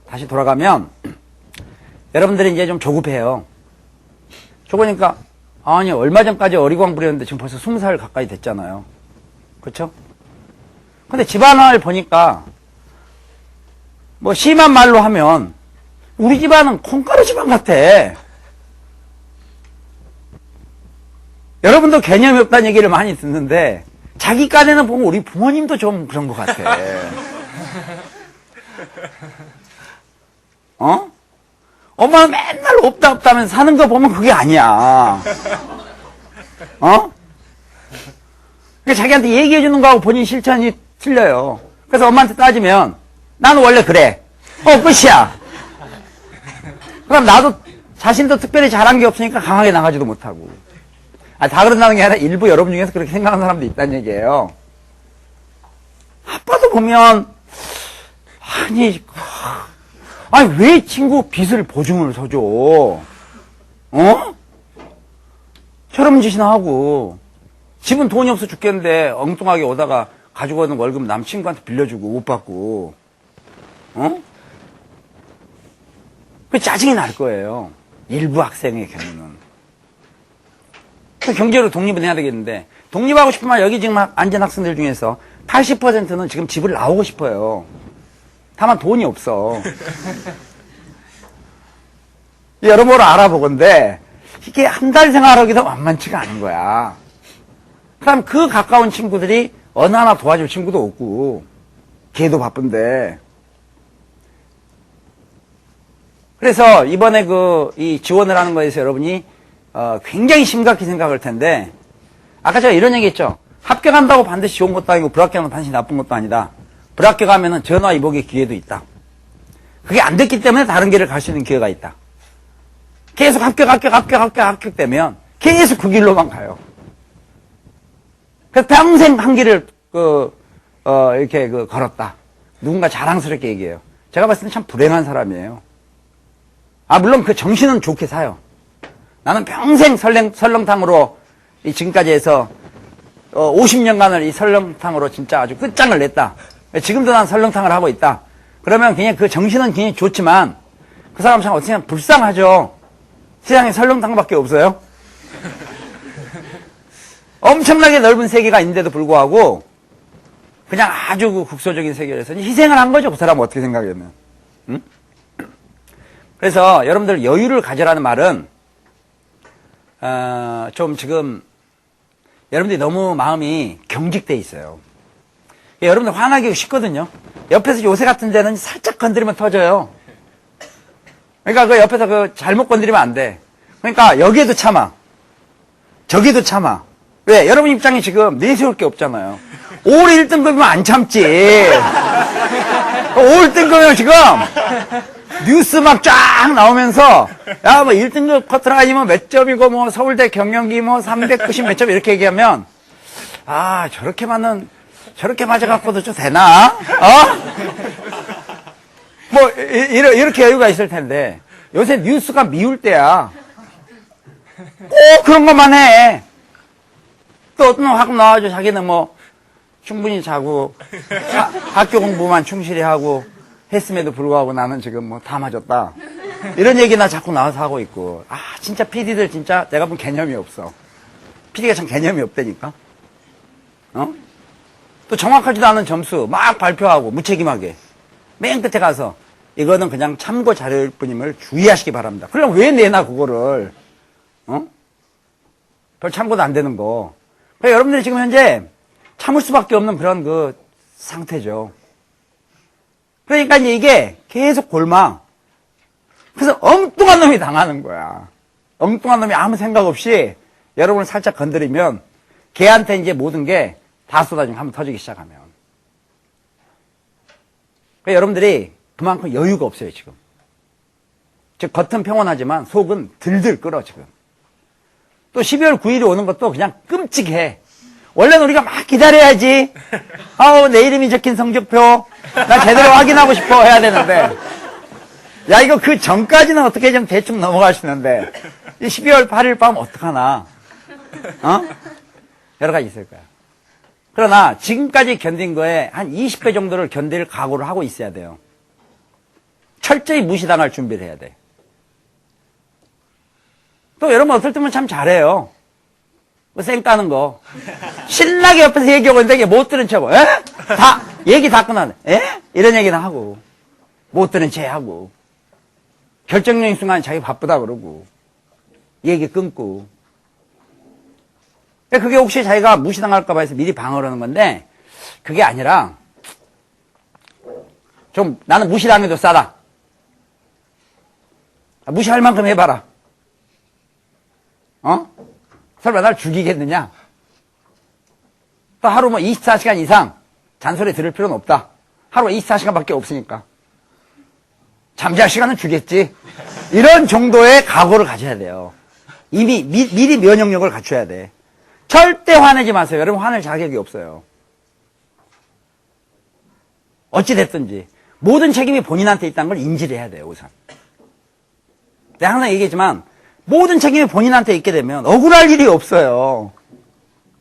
다시 돌아가면 여러분들이 이제 좀 조급해요. 조급하니까 아니 얼마 전까지 어리광 부렸는데 지금 벌써 20살 가까이 됐잖아요. 그렇죠? 근데 집안을 보니까 뭐 심한 말로 하면 우리 집안은 콩가루 집안 같아. 여러분도 개념이 없다는 얘기를 많이 듣는데 자기 깐에는 보면 우리 부모님도 좀 그런 것 같아. 엄마는 맨날 없다 없다면서 사는 거 보면 그게 아니야. 그러니까 자기한테 얘기해 주는 거하고 본인 실천이 틀려요. 그래서 엄마한테 따지면 나는 원래 그래. 끝이야. 그럼 나도 자신도 특별히 잘한 게 없으니까 강하게 나가지도 못하고. 다 그런다는 게 아니라 일부 여러분 중에서 그렇게 생각하는 사람도 있다는 얘기예요. 아빠도 보면 아니 왜 친구 빚을 보증을 서줘? 저런 짓이나 하고 집은 돈이 없어 죽겠는데 엉뚱하게 오다가 가지고 오는 월급 남친구한테 빌려주고 못 받고 그 짜증이 날 거예요. 일부 학생의 경우는. 경제로 독립은 해야 되겠는데 독립하고 싶으면 여기 지금 앉은 학생들 중에서 80%는 지금 집을 나오고 싶어요. 다만 돈이 없어. 여러모로 알아보건데 이게 한 달 생활하기도 만만치가 않은 거야. 그럼 그 가까운 친구들이 어느 하나 도와줄 친구도 없고 걔도 바쁜데. 그래서 이번에 이 지원을 하는 거에서 여러분이 굉장히 심각히 생각할 텐데 아까 제가 이런 얘기 했죠. 합격한다고 반드시 좋은 것도 아니고 불합격하면 반드시 나쁜 것도 아니다. 불합격하면 전화 위복의 기회도 있다. 그게 안 됐기 때문에 다른 길을 갈 수 있는 기회가 있다. 계속 합격되면 계속 그 길로만 가요. 그래서 평생 한 길을 이렇게 걸었다. 누군가 자랑스럽게 얘기해요. 제가 봤을 때 참 불행한 사람이에요. 물론 그 정신은 좋게 사요. 나는 평생 설렁탕으로 지금까지 해서 50년간을 이 설렁탕으로 진짜 아주 끝장을 냈다. 지금도 난 설렁탕을 하고 있다. 그러면 그냥 그 정신은 굉장히 좋지만 그 사람 참 어떻게 보면 불쌍하죠. 세상에 설렁탕밖에 없어요. 엄청나게 넓은 세계가 있는데도 불구하고 그냥 아주 그 국소적인 세계에서 희생을 한 거죠. 그 사람은 어떻게 생각하면. 응? 그래서 여러분들 여유를 가져라는 말은 좀 지금 여러분들이 너무 마음이 경직돼 있어요. 여러분들 화나기 쉽거든요. 옆에서 요새 같은 데는 살짝 건드리면 터져요. 그러니까 그 옆에서 그 잘못 건드리면 안 돼. 그러니까 여기에도 참아. 저기도 참아. 왜? 여러분 입장에 지금 내세울 게 없잖아요. 5월 1등급이면 안 참지. 5월 1등급이면 지금 뉴스 막 쫙 나오면서 야, 뭐 1등급 커트라 아니면 몇 점이고 뭐 서울대 경영기 뭐 390 몇 점 이렇게 얘기하면 아, 저렇게 맞아갖고도 좀 되나? 뭐, 이렇게 여유가 있을 텐데, 요새 뉴스가 미울 때야. 꼭 그런 것만 해. 또 어떤 놈 확 나와가지고 자기는 뭐, 충분히 자고, 학교 공부만 충실히 하고, 했음에도 불구하고 나는 지금 뭐 다 맞았다. 이런 얘기나 자꾸 나와서 하고 있고, 아, 진짜 PD들 진짜 내가 본 개념이 없어. PD가 참 개념이 없다니까? 또 정확하지도 않은 점수 막 발표하고 무책임하게 맨 끝에 가서 이거는 그냥 참고 자료일 뿐임을 주의하시기 바랍니다. 그럼 왜 내나 그거를 별 참고도 안 되는 거. 그러니까 여러분들이 지금 현재 참을 수밖에 없는 그런 그 상태죠. 그러니까 이제 이게 계속 골망. 그래서 엉뚱한 놈이 당하는 거야. 엉뚱한 놈이 아무 생각 없이 여러분을 살짝 건드리면 걔한테 이제 모든 게 다 쏟아지면 한번 터지기 시작하면. 그러니까 여러분들이 그만큼 여유가 없어요, 지금. 즉, 겉은 평온하지만 속은 들들 끓어, 지금. 또 12월 9일이 오는 것도 그냥 끔찍해. 원래는 우리가 막 기다려야지. 아우, 내 이름이 적힌 성적표. 나 제대로 확인하고 싶어 해야 되는데. 야, 이거 그 전까지는 어떻게 좀 대충 넘어갈 수 있는데. 12월 8일 밤 어떡하나. 여러 가지 있을 거야. 그러나 지금까지 견딘 거에 한 20배 정도를 견딜 각오를 하고 있어야 돼요. 철저히 무시당할 준비를 해야 돼. 또 여러분 어떨 때면 참 잘해요. 뭐 쌩 까는 거. 신나게 옆에서 얘기하고 있는데 못 들은 척. 에? 얘기 다 끝나네. 에? 이런 얘기는 하고. 못 들은 체 하고. 결정적인 순간 자기 바쁘다 그러고. 얘기 끊고. 그게 혹시 자기가 무시당할까봐 해서 미리 방어를 하는 건데, 그게 아니라, 좀, 나는 무시당해도 싸다. 무시할 만큼 해봐라. 설마 날 죽이겠느냐? 또 하루 뭐 24시간 이상 잔소리 들을 필요는 없다. 하루가 24시간밖에 없으니까. 잠잘 시간은 주겠지. 이런 정도의 각오를 가져야 돼요. 이미, 미리 면역력을 갖춰야 돼. 절대 화내지 마세요. 여러분 화낼 자격이 없어요. 어찌됐든지 모든 책임이 본인한테 있다는 걸 인지를 해야 돼요. 우선. 내가 항상 얘기했지만 모든 책임이 본인한테 있게 되면 억울할 일이 없어요.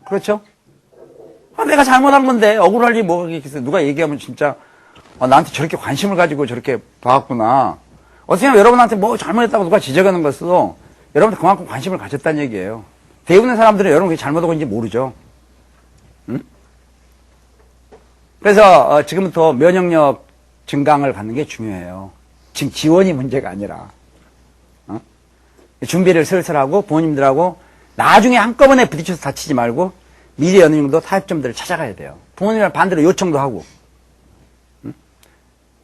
그렇죠? 내가 잘못한 건데 억울할 일이 뭐가 있겠어요. 누가 얘기하면 진짜 나한테 저렇게 관심을 가지고 저렇게 봐왔구나. 어떻게 보면 여러분한테 뭐 잘못했다고 누가 지적하는 것도 여러분한테 그만큼 관심을 가졌다는 얘기예요. 대부분의 사람들은 여러분 그게 잘못하고 있는지 모르죠. 응? 그래서 지금부터 면역력 증강을 갖는 게 중요해요. 지금 지원이 문제가 아니라. 준비를 슬슬 하고 부모님들하고 나중에 한꺼번에 부딪혀서 다치지 말고 미리 어느 정도 타협점들을 찾아가야 돼요. 부모님이랑 반대로 요청도 하고.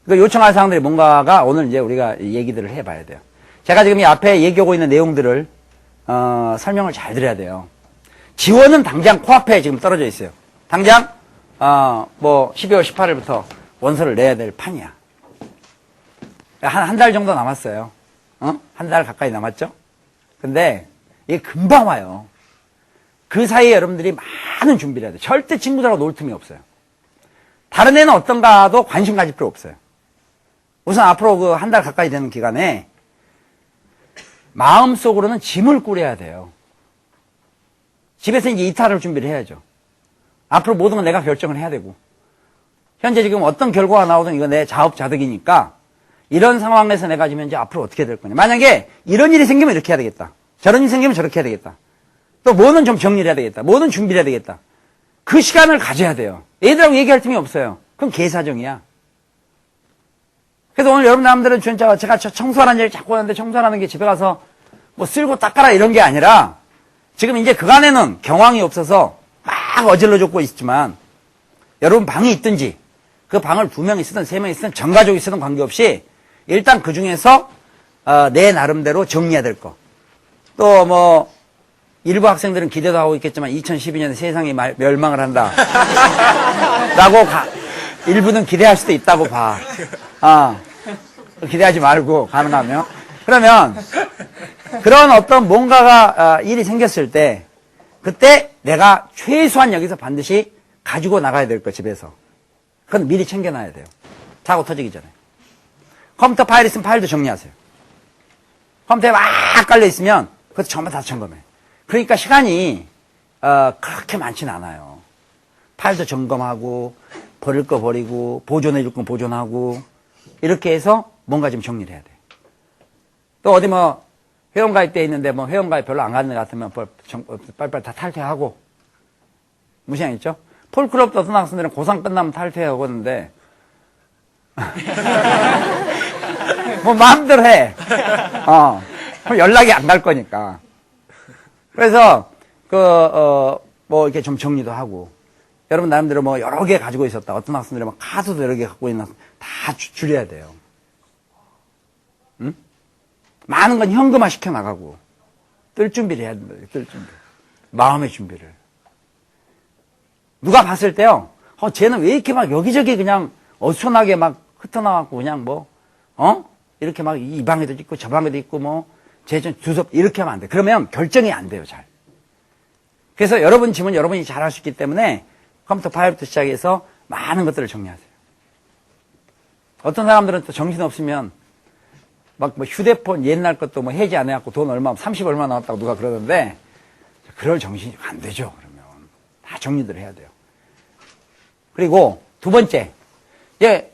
그 요청할 사항들이 뭔가가 오늘 이제 우리가 얘기들을 해봐야 돼요. 제가 지금 이 앞에 얘기하고 있는 내용들을 설명을 잘 드려야 돼요. 지원은 당장 코앞에 지금 떨어져 있어요. 당장 뭐 12월 18일부터 원서를 내야 될 판이야. 한 달 정도 남았어요. 한 달 가까이 남았죠? 근데 이게 금방 와요. 그 사이에 여러분들이 많은 준비를 해야 돼요. 절대 친구들하고 놀 틈이 없어요. 다른 애는 어떤가도 관심 가질 필요 없어요. 우선 앞으로 그 한 달 가까이 되는 기간에 마음속으로는 짐을 꾸려야 돼요. 집에서 이제 이탈을 준비를 해야죠. 앞으로 모든 건 내가 결정을 해야 되고. 현재 지금 어떤 결과가 나오든 이거 내 자업자득이니까 이런 상황에서 내가 지금 이제 앞으로 어떻게 될 거냐. 만약에 이런 일이 생기면 이렇게 해야 되겠다. 저런 일이 생기면 저렇게 해야 되겠다. 또 뭐는 좀 정리를 해야 되겠다. 뭐는 준비를 해야 되겠다. 그 시간을 가져야 돼요. 애들하고 얘기할 틈이 없어요. 그럼 개사정이야. 그래서 오늘 여러분 남들은 진짜 제가 청소하라는 얘기를 자꾸 하는데 청소하라는 게 집에 가서 뭐 쓸고 닦아라 이런 게 아니라 지금 이제 그간에는 경황이 없어서 막 어질러 줬고 있지만 여러분 방이 있든지 그 방을 2명이 쓰든 3명이 쓰든 전가족이 쓰든 관계없이 일단 그 중에서 내 나름대로 정리해야 될 거. 또 뭐 일부 학생들은 기대도 하고 있겠지만 2012년에 세상이 멸망을 한다. 라고 일부는 기대할 수도 있다고 봐. 기대하지 말고 가능하면. 그러면 그런 어떤 뭔가가 일이 생겼을 때 그때 내가 최소한 여기서 반드시 가지고 나가야 될 거 집에서. 그건 미리 챙겨놔야 돼요. 사고 터지기 전에. 컴퓨터 파일 있으면 파일도 정리하세요. 컴퓨터에 막 깔려 있으면 그것도 전부 다 점검해. 그러니까 시간이 그렇게 많지는 않아요. 파일도 점검하고 버릴 거 버리고 보존해줄 건 보존하고 이렇게 해서 뭔가 좀 정리를 해야 돼. 또 어디 뭐 회원가입돼 있는데 뭐 회원가입 별로 안 가는 것 같으면 빨리빨리 다 탈퇴하고 무시하겠죠? 폴클럽도 어떤 학생들은 고3 끝나면 탈퇴하고 하는데 뭐 마음대로 해. 그럼 연락이 안 갈 거니까. 그래서 뭐 이렇게 좀 정리도 하고 여러분 나름대로 뭐 여러 개 가지고 있었다. 어떤 학생들은 막 카드도 여러 개 갖고 있는 다 줄여야 돼요. 응? 많은 건 현금화 시켜 나가고 뜰 준비를 해야 된다. 뜰 준비. 마음의 준비를. 누가 봤을 때요. 쟤는 왜 이렇게 막 여기저기 그냥 어수선하게 막 흩어나갖고 그냥 뭐 이렇게 막 이 방에도 있고 저 방에도 있고 뭐 쟤 좀 두섭 이렇게 하면 안 돼. 그러면 결정이 안 돼요, 잘. 그래서 여러분 짐은 여러분이 잘 할 수 있기 때문에 컴퓨터 파일부터 시작해서 많은 것들을 정리하세요. 어떤 사람들은 또 정신없으면 막 뭐 휴대폰 옛날 것도 뭐 해지 안 해갖고 돈 얼마, 30 얼마 나왔다고 누가 그러던데 그럴 정신이 안 되죠, 그러면. 다 정리들 해야 돼요. 그리고 두 번째, 이제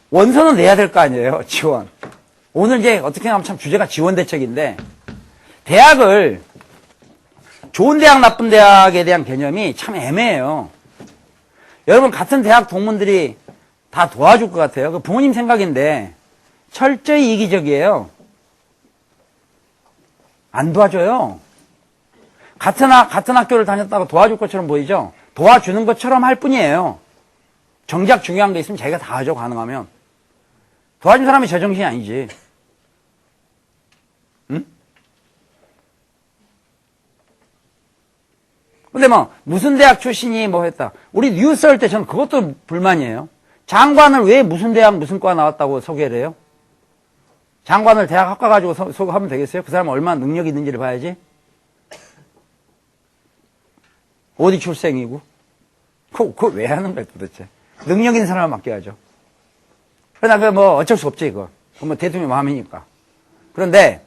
원서는 내야 될 거 아니에요, 지원. 오늘 이제 어떻게 하면 참 주제가 지원 대책인데 대학을 좋은 대학, 나쁜 대학에 대한 개념이 참 애매해요. 여러분 같은 대학 동문들이 다 도와줄 것 같아요. 그 부모님 생각인데 철저히 이기적이에요. 안 도와줘요. 같은 학교를 다녔다고 도와줄 것처럼 보이죠? 도와주는 것처럼 할 뿐이에요. 정작 중요한 게 있으면 자기가 다 하죠, 가능하면. 도와준 사람이 제정신이 아니지. 응? 근데 뭐 무슨 대학 출신이 뭐 했다. 우리 뉴스 할 때 저는 그것도 불만이에요. 장관을 왜 무슨 대학 무슨 과 나왔다고 소개를 해요? 장관을 대학 학과 가지고 소개하면 되겠어요? 그 사람은 얼마나 능력이 있는지를 봐야지. 어디 출생이고. 그거 왜 하는 거야 도대체. 능력 있는 사람을 맡겨야죠. 그러나 뭐 어쩔 수 없지 이거. 뭐 대통령 마음이니까. 그런데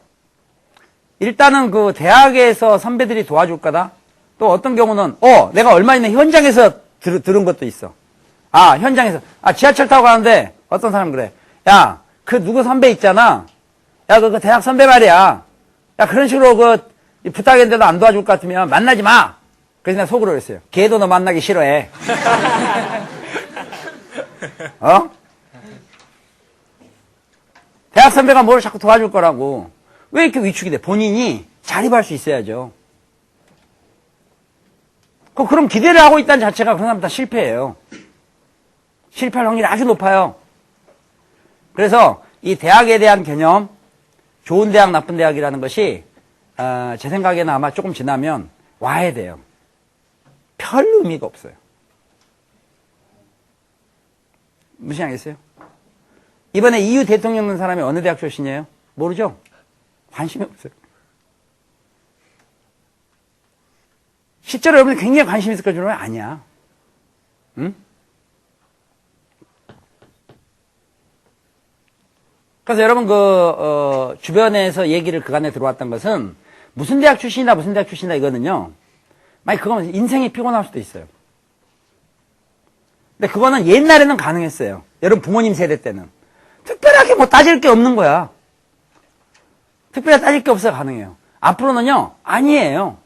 일단은 그 대학에서 선배들이 도와줄 거다. 또 어떤 경우는 내가 얼마 전에 현장에서 들은 것도 있어. 현장에서 지하철 타고 가는데 어떤 사람 그래. 야, 그 누구 선배 있잖아. 야, 그 대학 선배 말이야. 야, 그런 식으로 부탁했는데도 안 도와줄 것 같으면 만나지 마. 그래서 내가 속으로 그랬어요. 걔도 너 만나기 싫어해. 대학 선배가 뭘 자꾸 도와줄 거라고. 왜 이렇게 위축이 돼? 본인이 자립할 수 있어야죠. 그럼 기대를 하고 있다는 자체가 그런 사람 다 실패예요. 실패할 확률이 아주 높아요. 그래서 이 대학에 대한 개념, 좋은 대학, 나쁜 대학이라는 것이 제 생각에는 아마 조금 지나면 와야 돼요. 별 의미가 없어요. 무시하겠어요? 이번에 EU 대통령 된 사람이 어느 대학 출신이에요? 모르죠? 관심이 없어요. 실제로 여러분이 굉장히 관심 있을 거지만 아니야. 응? 그래서 여러분 주변에서 얘기를 그간에 들어왔던 것은 무슨 대학 출신이다 무슨 대학 출신이다 이거는요. 만약 그거는 인생이 피곤할 수도 있어요. 근데 그거는 옛날에는 가능했어요. 여러분 부모님 세대 때는. 특별하게 뭐 따질 게 없는 거야. 특별하게 따질 게 없어야 가능해요. 앞으로는요. 아니에요.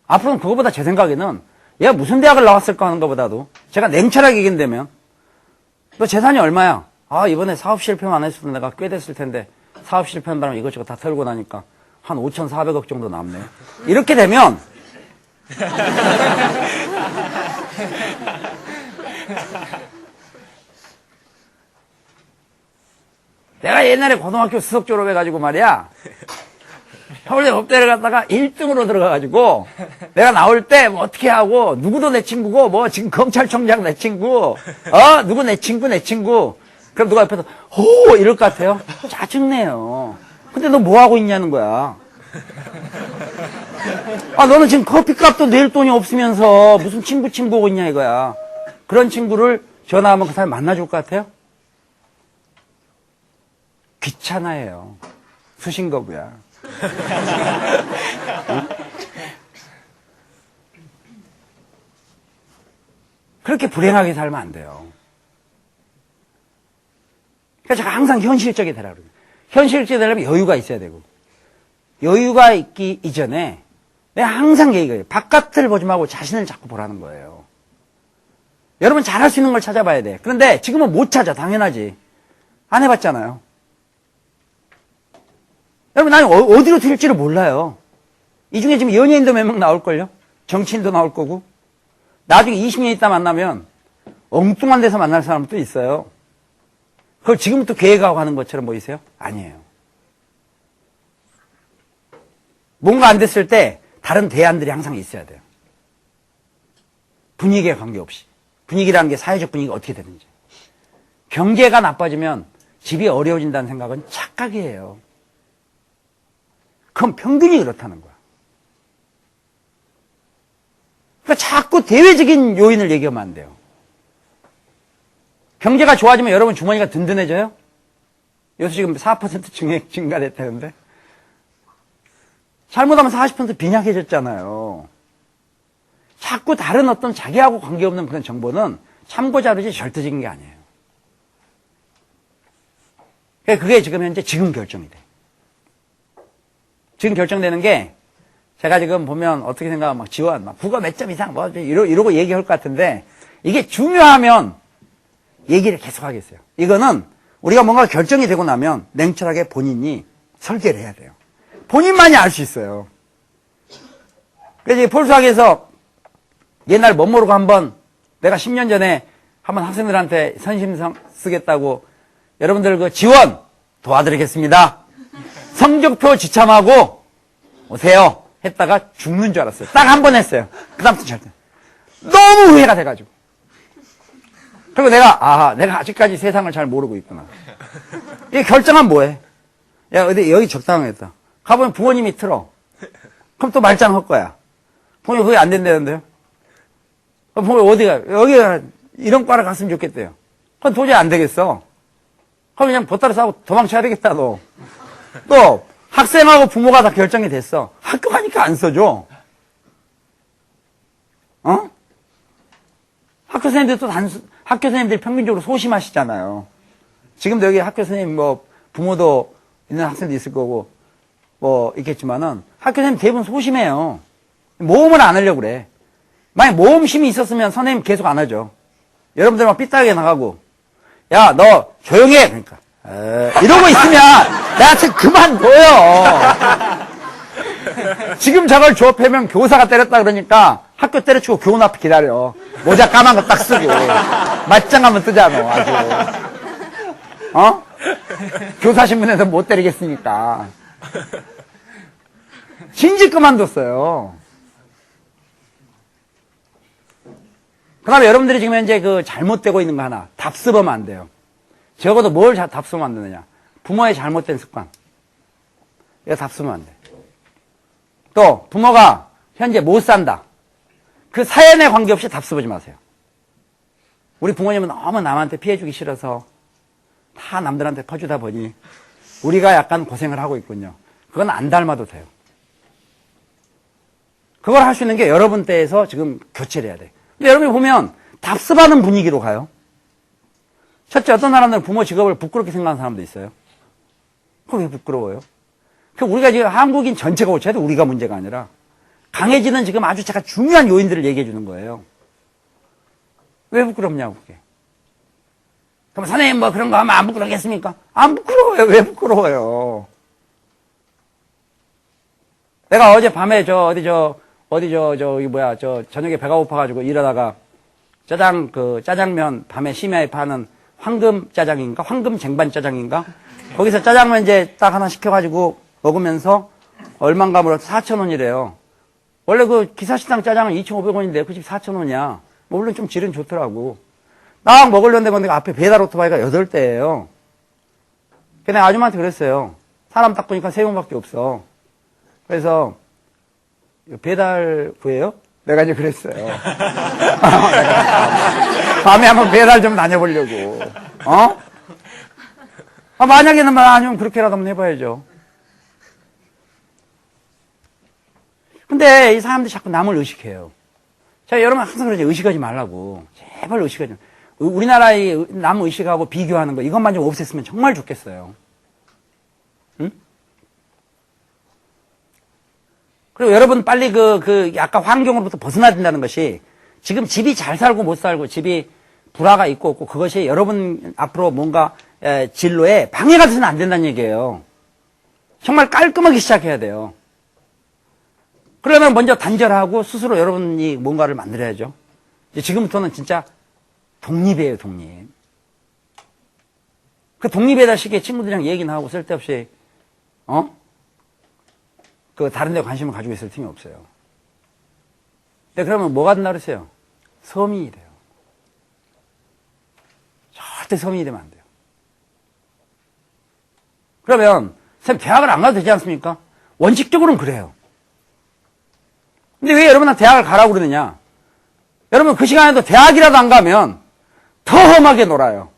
앞으로는 그거보다 제 생각에는 얘가 무슨 대학을 나왔을까 하는 것보다도 제가 냉철하게 얘기한다면 너 재산이 얼마야? 이번에 사업 실패만 안 했어도 내가 꽤 됐을 텐데 사업 실패한 바람에 이것저것 다 털고 나니까 한 5,400억 정도 남네. 이렇게 되면 내가 옛날에 고등학교 수석 졸업해가지고 말이야. 서울대 법대를 갔다가 1등으로 들어가가지고 내가 나올 때 뭐 어떻게 하고 누구도 내 친구고 뭐 지금 검찰총장 내 친구 누구 내 친구 그럼 누가 옆에서 호 이럴 것 같아요. 짜증내요. 근데 너 뭐 하고 있냐는 거야. 너는 지금 커피값도 낼 돈이 없으면서 무슨 친구 하고 있냐 이거야. 그런 친구를 전화하면 그 사람 만나줄 것 같아요? 귀찮아해요. 수신거부야. 응? 그렇게 불행하게 살면 안 돼요. 그러니까 제가 항상 현실적이 되라고 그래요. 현실적이 되려면 여유가 있어야 되고, 여유가 있기 이전에 내가 항상 얘기해요. 바깥을 보지 말고 자신을 자꾸 보라는 거예요. 여러분 잘할 수 있는 걸 찾아봐야 돼. 그런데 지금은 못 찾아. 당연하지. 안 해봤잖아요. 여러분 나는 어디로 튈지를 몰라요. 이 중에 지금 연예인도 몇 명 나올걸요? 정치인도 나올 거고. 나중에 20년 있다 만나면 엉뚱한 데서 만날 사람도 있어요. 그걸 지금부터 계획하고 하는 것처럼 보이세요? 아니에요. 뭔가 안 됐을 때 다른 대안들이 항상 있어야 돼요. 분위기에 관계없이. 분위기라는 게 사회적 분위기가 어떻게 되는지. 경제가 나빠지면 집이 어려워진다는 생각은 착각이에요. 그건 평균이 그렇다는 거야. 그러니까 자꾸 대외적인 요인을 얘기하면 안 돼요. 경제가 좋아지면 여러분 주머니가 든든해져요? 요새 지금 4% 증가됐다는데 잘못하면 40% 빈약해졌잖아요. 자꾸 다른 어떤 자기하고 관계없는 그런 정보는 참고자료지 절대적인 게 아니에요. 그러니까 그게 지금 현재 지금 결정이 돼. 지금 결정되는 게 제가 지금 보면 어떻게 생각하면 막 지원, 막 국어 몇 점 이상 뭐 이러고 얘기할 것 같은데 이게 중요하면 얘기를 계속 하겠어요. 이거는 우리가 뭔가 결정이 되고 나면 냉철하게 본인이 설계를 해야 돼요. 본인만이 알 수 있어요. 그래서 폴스와겐에서 옛날 못 모르고 한번 내가 10년 전에 한번 학생들한테 선심성 쓰겠다고 여러분들 그 지원 도와드리겠습니다. 성적표 지참하고 오세요. 했다가 죽는 줄 알았어요. 딱 한 번 했어요. 그 다음부터 절대. 너무 후회가 돼가지고. 그리고 내가 아직까지 세상을 잘 모르고 있구나. 이게 결정하면 뭐해? 야, 어디, 여기 적당하겠다. 가보면 부모님이 틀어. 그럼 또 말짱할 거야. 부모님 그게 안 된다는데요? 부모님 어디가, 여기가 이런 과를 갔으면 좋겠대요. 그건 도저히 안 되겠어. 그럼 그냥 보따리 싸고 도망쳐야 되겠다, 너. 또, 학생하고 부모가 다 결정이 됐어. 학교 가니까 안 써줘. 학교 선생님들 학교 선생님들이 평균적으로 소심하시잖아요. 지금도 여기 학교 선생님 뭐, 부모도 있는 학생도 있을 거고, 뭐, 있겠지만은, 학교 선생님 대부분 소심해요. 모험을 안 하려고 그래. 만약 모험심이 있었으면 선생님 계속 안 하죠. 여러분들 막 삐딱하게 나가고, 야, 너 조용히 해! 그러니까. 이러고 있으면 나한테 그만둬요. 지금 저걸 조업하면 교사가 때렸다 그러니까 학교 때려치고 교원 앞에 기다려. 모자 까만 거 딱 쓰고 맞짱하면 뜨잖아 아주. 교사 신문에서 못 때리겠으니까. 진즉 그만뒀어요. 그 다음에 여러분들이 지금 현재 그 잘못되고 있는 거 하나 답습하면 안 돼요. 적어도 뭘 답습하면 안 되느냐. 부모의 잘못된 습관. 이거 답습하면 안 돼. 또 부모가 현재 못 산다. 그 사연에 관계없이 답습하지 마세요. 우리 부모님은 너무 남한테 피해주기 싫어서 다 남들한테 퍼주다 보니 우리가 약간 고생을 하고 있군요. 그건 안 닮아도 돼요. 그걸 할 수 있는 게 여러분 때에서 지금 교체를 해야 돼. 근데 여러분이 보면 답습하는 분위기로 가요. 첫째, 어떤 사람들은 부모 직업을 부끄럽게 생각하는 사람도 있어요. 그거 왜 부끄러워요? 우리가 지금 한국인 전체가 고쳐야 돼. 우리가 문제가 아니라. 강해지는 지금 아주 제가 중요한 요인들을 얘기해 주는 거예요. 왜 부끄럽냐고, 그게. 그럼 선생님 뭐 그런 거 하면 안 부끄럽겠습니까? 안 부끄러워요. 왜 부끄러워요? 내가 어제 밤에 저녁에 배가 고파가지고 일하다가 짜장면 밤에 심야에 파는 황금 짜장인가? 황금 쟁반 짜장인가? 거기서 짜장면 이제 딱 하나 시켜가지고 먹으면서 얼만가 물어 4,000원이래요. 원래 그 기사식당 짜장은 2,500원인데 그 집 4,000원이야. 물론 좀 질은 좋더라고. 딱 먹으려는데 근데 앞에 배달 오토바이가 8대예요. 근데 아줌마한테 그랬어요. 사람 딱 보니까 3명밖에 없어. 그래서 배달 구해요? 내가 이제 그랬어요. 밤에 한번 배달 좀 다녀보려고. 만약에는 아니면 그렇게라도 한번 해봐야죠. 근데 이 사람들이 자꾸 남을 의식해요. 자, 여러분 항상 그러죠. 의식하지 말라고. 제발 의식하지 말라고. 우리나라의 남 의식하고 비교하는 거 이것만 좀 없앴으면 정말 좋겠어요. 응? 그리고 여러분 빨리 약간 환경으로부터 벗어나야 된다는 것이 지금 집이 잘 살고 못 살고 집이 불화가 있고 없고 그것이 여러분 앞으로 뭔가 진로에 방해가 돼서는 안 된다는 얘기예요. 정말 깔끔하게 시작해야 돼요. 그러면 먼저 단절하고 스스로 여러분이 뭔가를 만들어야죠. 이제 지금부터는 진짜 독립이에요, 독립. 그 독립에다 시기에 친구들이랑 얘기나 하고 쓸데없이, 다른 데 관심을 가지고 있을 틈이 없어요. 근데 그러면 뭐가 된다 그랬어요? 서민이 돼요. 절대 서민이 되면 안 돼요. 그러면, 선생님, 대학을 안 가도 되지 않습니까? 원칙적으로는 그래요. 근데 왜 여러분한테 대학을 가라고 그러느냐? 여러분 그 시간에도 대학이라도 안 가면 더 험하게 놀아요.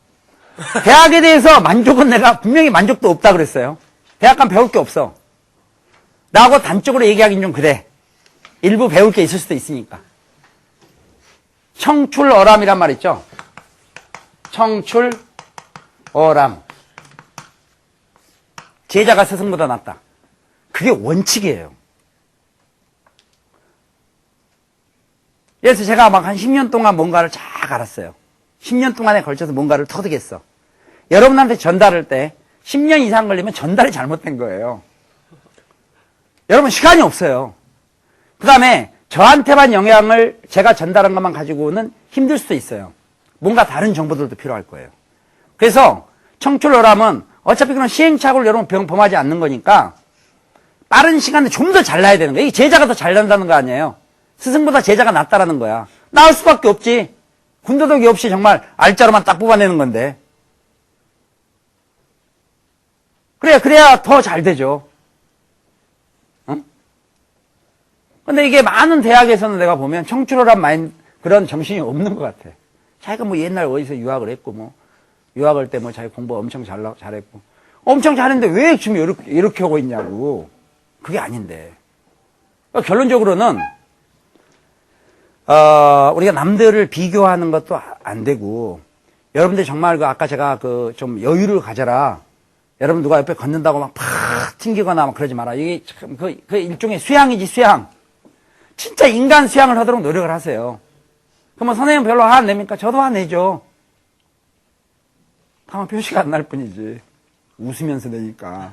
대학에 대해서 만족은 내가 분명히 만족도 없다 그랬어요. 대학 가면 배울 게 없어. 나하고 단적으로 얘기하긴 좀 그래. 일부 배울 게 있을 수도 있으니까. 청출어람이란 말 있죠? 청출어람. 제자가 스승보다 낫다. 그게 원칙이에요. 그래서 제가 막 한 10년 동안 뭔가를 쫙 알았어요. 10년 동안에 걸쳐서 뭔가를 터득했어. 여러분한테 전달할 때 10년 이상 걸리면 전달이 잘못된 거예요. 여러분 시간이 없어요. 그 다음에 저한테만 영향을 제가 전달한 것만 가지고는 힘들 수도 있어요. 뭔가 다른 정보들도 필요할 거예요. 그래서 청출어람은 어차피 그런 시행착오를 여러분 범하지 않는 거니까 빠른 시간에 좀 더 잘나야 되는 거예요. 이 제자가 더 잘난다는 거 아니에요. 스승보다 제자가 낫다라는 거야. 나을 수밖에 없지. 군더더기 없이 정말 알짜로만 딱 뽑아내는 건데. 그래야 더 잘 되죠. 응? 근데 이게 많은 대학에서는 내가 보면 청출어람 그런 정신이 없는 것 같아. 자기가 뭐 옛날 어디서 유학을 했고 뭐 유학할 때 뭐 자기 공부 엄청 잘했고 엄청 잘했는데 왜 지금 이렇게 하고 있냐고. 그게 아닌데. 그러니까 결론적으로는 우리가 남들을 비교하는 것도 안 되고, 여러분들 정말 아까 제가 좀 여유를 가져라. 여러분 누가 옆에 걷는다고 막 팍 튕기거나 막 그러지 마라. 이게 참, 그 일종의 수양이지, 수양. 진짜 인간 수양을 하도록 노력을 하세요. 그러면 선생님 별로 화 안 냅니까? 저도 화내죠. 다만 표시가 안 날 뿐이지. 웃으면서 내니까.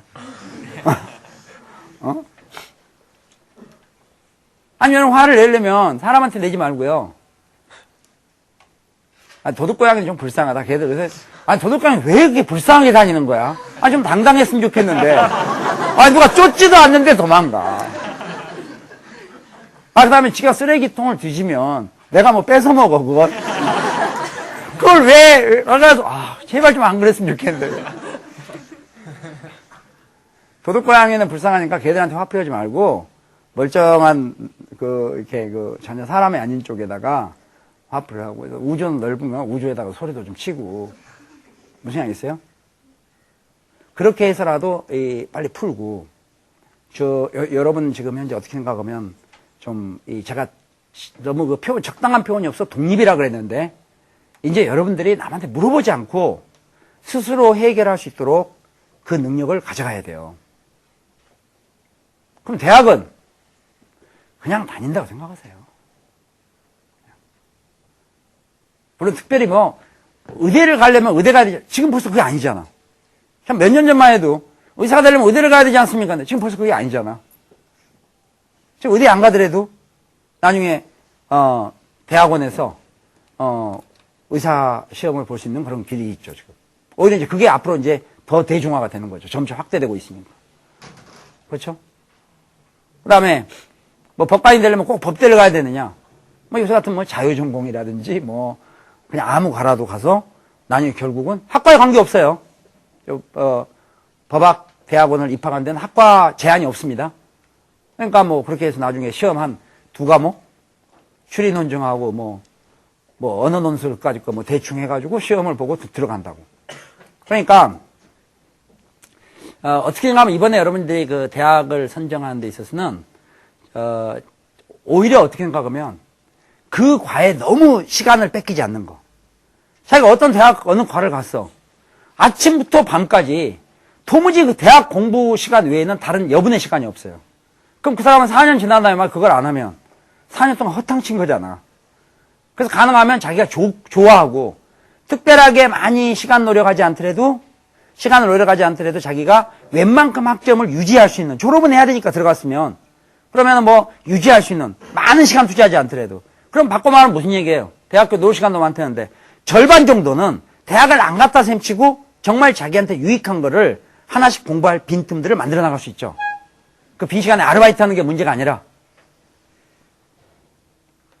아니면 화를 내려면 사람한테 내지 말고요. 도둑고양이는 좀 불쌍하다. 걔들 요새 도둑고양이 왜 그렇게 불쌍하게 다니는 거야? 좀 당당했으면 좋겠는데. 누가 쫓지도 않는데 도망가. 그 다음에 지가 쓰레기통을 뒤지면 내가 뭐 뺏어 먹어, 그걸. 그걸 왜, 그래가지고, 제발 좀 안 그랬으면 좋겠는데. 도둑고양이는 불쌍하니까 걔들한테 화풀이하지 말고, 멀쩡한, 전혀 사람이 아닌 쪽에다가 화풀이를 하고, 우주는 넓으면 우주에다가 소리도 좀 치고, 무슨 양 있어요? 그렇게 해서라도, 빨리 풀고, 여러분 지금 현재 어떻게 생각하면, 제가 너무 적당한 표현이 없어 독립이라 그랬는데, 이제 여러분들이 남한테 물어보지 않고 스스로 해결할 수 있도록 그 능력을 가져가야 돼요. 그럼 대학은 그냥 다닌다고 생각하세요. 물론 특별히 의대를 가려면 의대 가야 되지. 지금 벌써 그게 아니잖아. 한 몇 년 전만 해도 의사가 되려면 의대를 가야 되지 않습니까? 근데 지금 벌써 그게 아니잖아. 지금 의대 안 가더라도 나중에 대학원에서 의사 시험을 볼 수 있는 그런 길이 있죠, 지금. 오히려 이제 그게 앞으로 이제 더 대중화가 되는 거죠. 점차 확대되고 있으니까. 그렇죠? 그 다음에, 뭐 법관이 되려면 꼭 법대를 가야 되느냐. 뭐 요새 같은 뭐 자유전공이라든지 뭐, 그냥 아무 과라도 가서 나중에 결국은 학과에 관계없어요. 법학 대학원을 입학한 데는 학과 제한이 없습니다. 그러니까 뭐 그렇게 해서 나중에 시험 한 2과목 추리 논증하고 뭐 언어 논술까지 거 뭐 대충 해가지고 시험을 보고 들어간다고. 그러니까 어떻게 생각하면 이번에 여러분들이 그 대학을 선정하는 데 있어서는 오히려 어떻게 생각하면 그 과에 너무 시간을 뺏기지 않는 거. 자기가 어떤 대학 어느 과를 갔어. 아침부터 밤까지 도무지 그 대학 공부 시간 외에는 다른 여분의 시간이 없어요. 그럼 그 사람은 4년 지난 다음에 막 그걸 안 하면 4년 동안 허탕친 거잖아. 그래서 가능하면 자기가 좋아하고 특별하게 많이 시간을 노력하지 않더라도 자기가 웬만큼 학점을 유지할 수 있는, 졸업은 해야 되니까 들어갔으면, 그러면 뭐 유지할 수 있는 많은 시간 투자하지 않더라도, 그럼 바꿔 말하면 무슨 얘기예요? 대학교 놀 시간도 많다는데 절반 정도는 대학을 안 갔다 셈치고 정말 자기한테 유익한 거를 하나씩 공부할 빈틈들을 만들어 나갈 수 있죠. 그 빈 시간에 아르바이트 하는 게 문제가 아니라.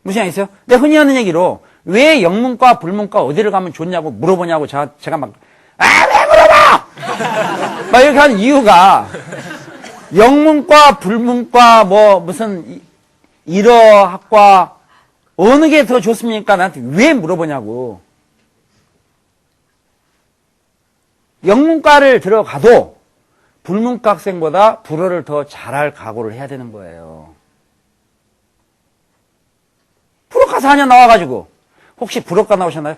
무슨 얘기 있어요? 내가 흔히 하는 얘기로 왜 영문과 불문과 어디를 가면 좋냐고 물어보냐고 제가 막 왜 물어봐! 막 이렇게 하는 이유가 영문과 불문과 뭐 무슨 일어학과 어느 게 더 좋습니까? 나한테 왜 물어보냐고. 영문과를 들어가도 불문과 학생보다 불어를 더 잘할 각오를 해야 되는 거예요. 불어과 4년 나와가지고 혹시 불어과 나오셨나요?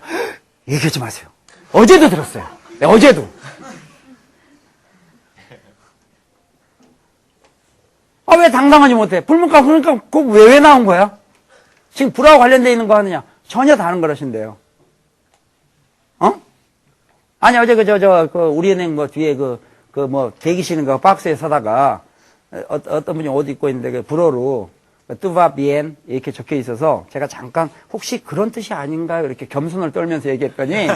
얘기하지 마세요. 어제도 들었어요. 네, 어제도. 왜 당당하지 못해? 불문과 그러니까 그거 왜 나온 거야? 지금 불어와 관련되어 있는 거 하느냐? 전혀 다른 거라신데요. 아니, 어제 우리은행 뭐 뒤에 뭐 대기실인 거 박스에 사다가 어떤 분이 옷 입고 있는데 그 불어로 뚜바비엔 이렇게 적혀 있어서 제가 잠깐 혹시 그런 뜻이 아닌가요? 이렇게 겸손을 떨면서 얘기했더니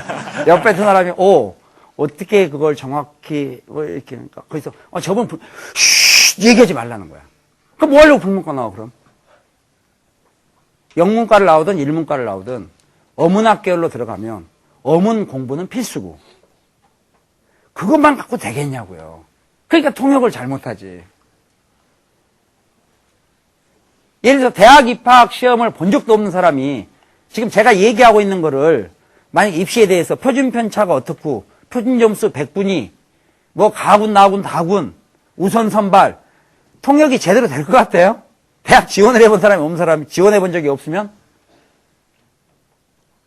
옆에 두 사람이 어떻게 그걸 정확히 이렇게 그러니까 거기서 저분 얘기하지 말라는 거야. 그럼 뭐 하려고 불문과 나와 그럼? 영문과를 나오든 일문과를 나오든 어문학 계열로 들어가면 어문 공부는 필수고 그것만 갖고 되겠냐고요. 그러니까 통역을 잘못하지. 예를 들어서 대학 입학 시험을 본 적도 없는 사람이 지금 제가 얘기하고 있는 거를 만약 입시에 대해서 표준 편차가 어떻고 표준 점수 100분이 뭐 가군 나군 다군 우선 선발 통역이 제대로 될 것 같아요? 대학 지원을 해본 사람이 없는 사람이 지원해 본 적이 없으면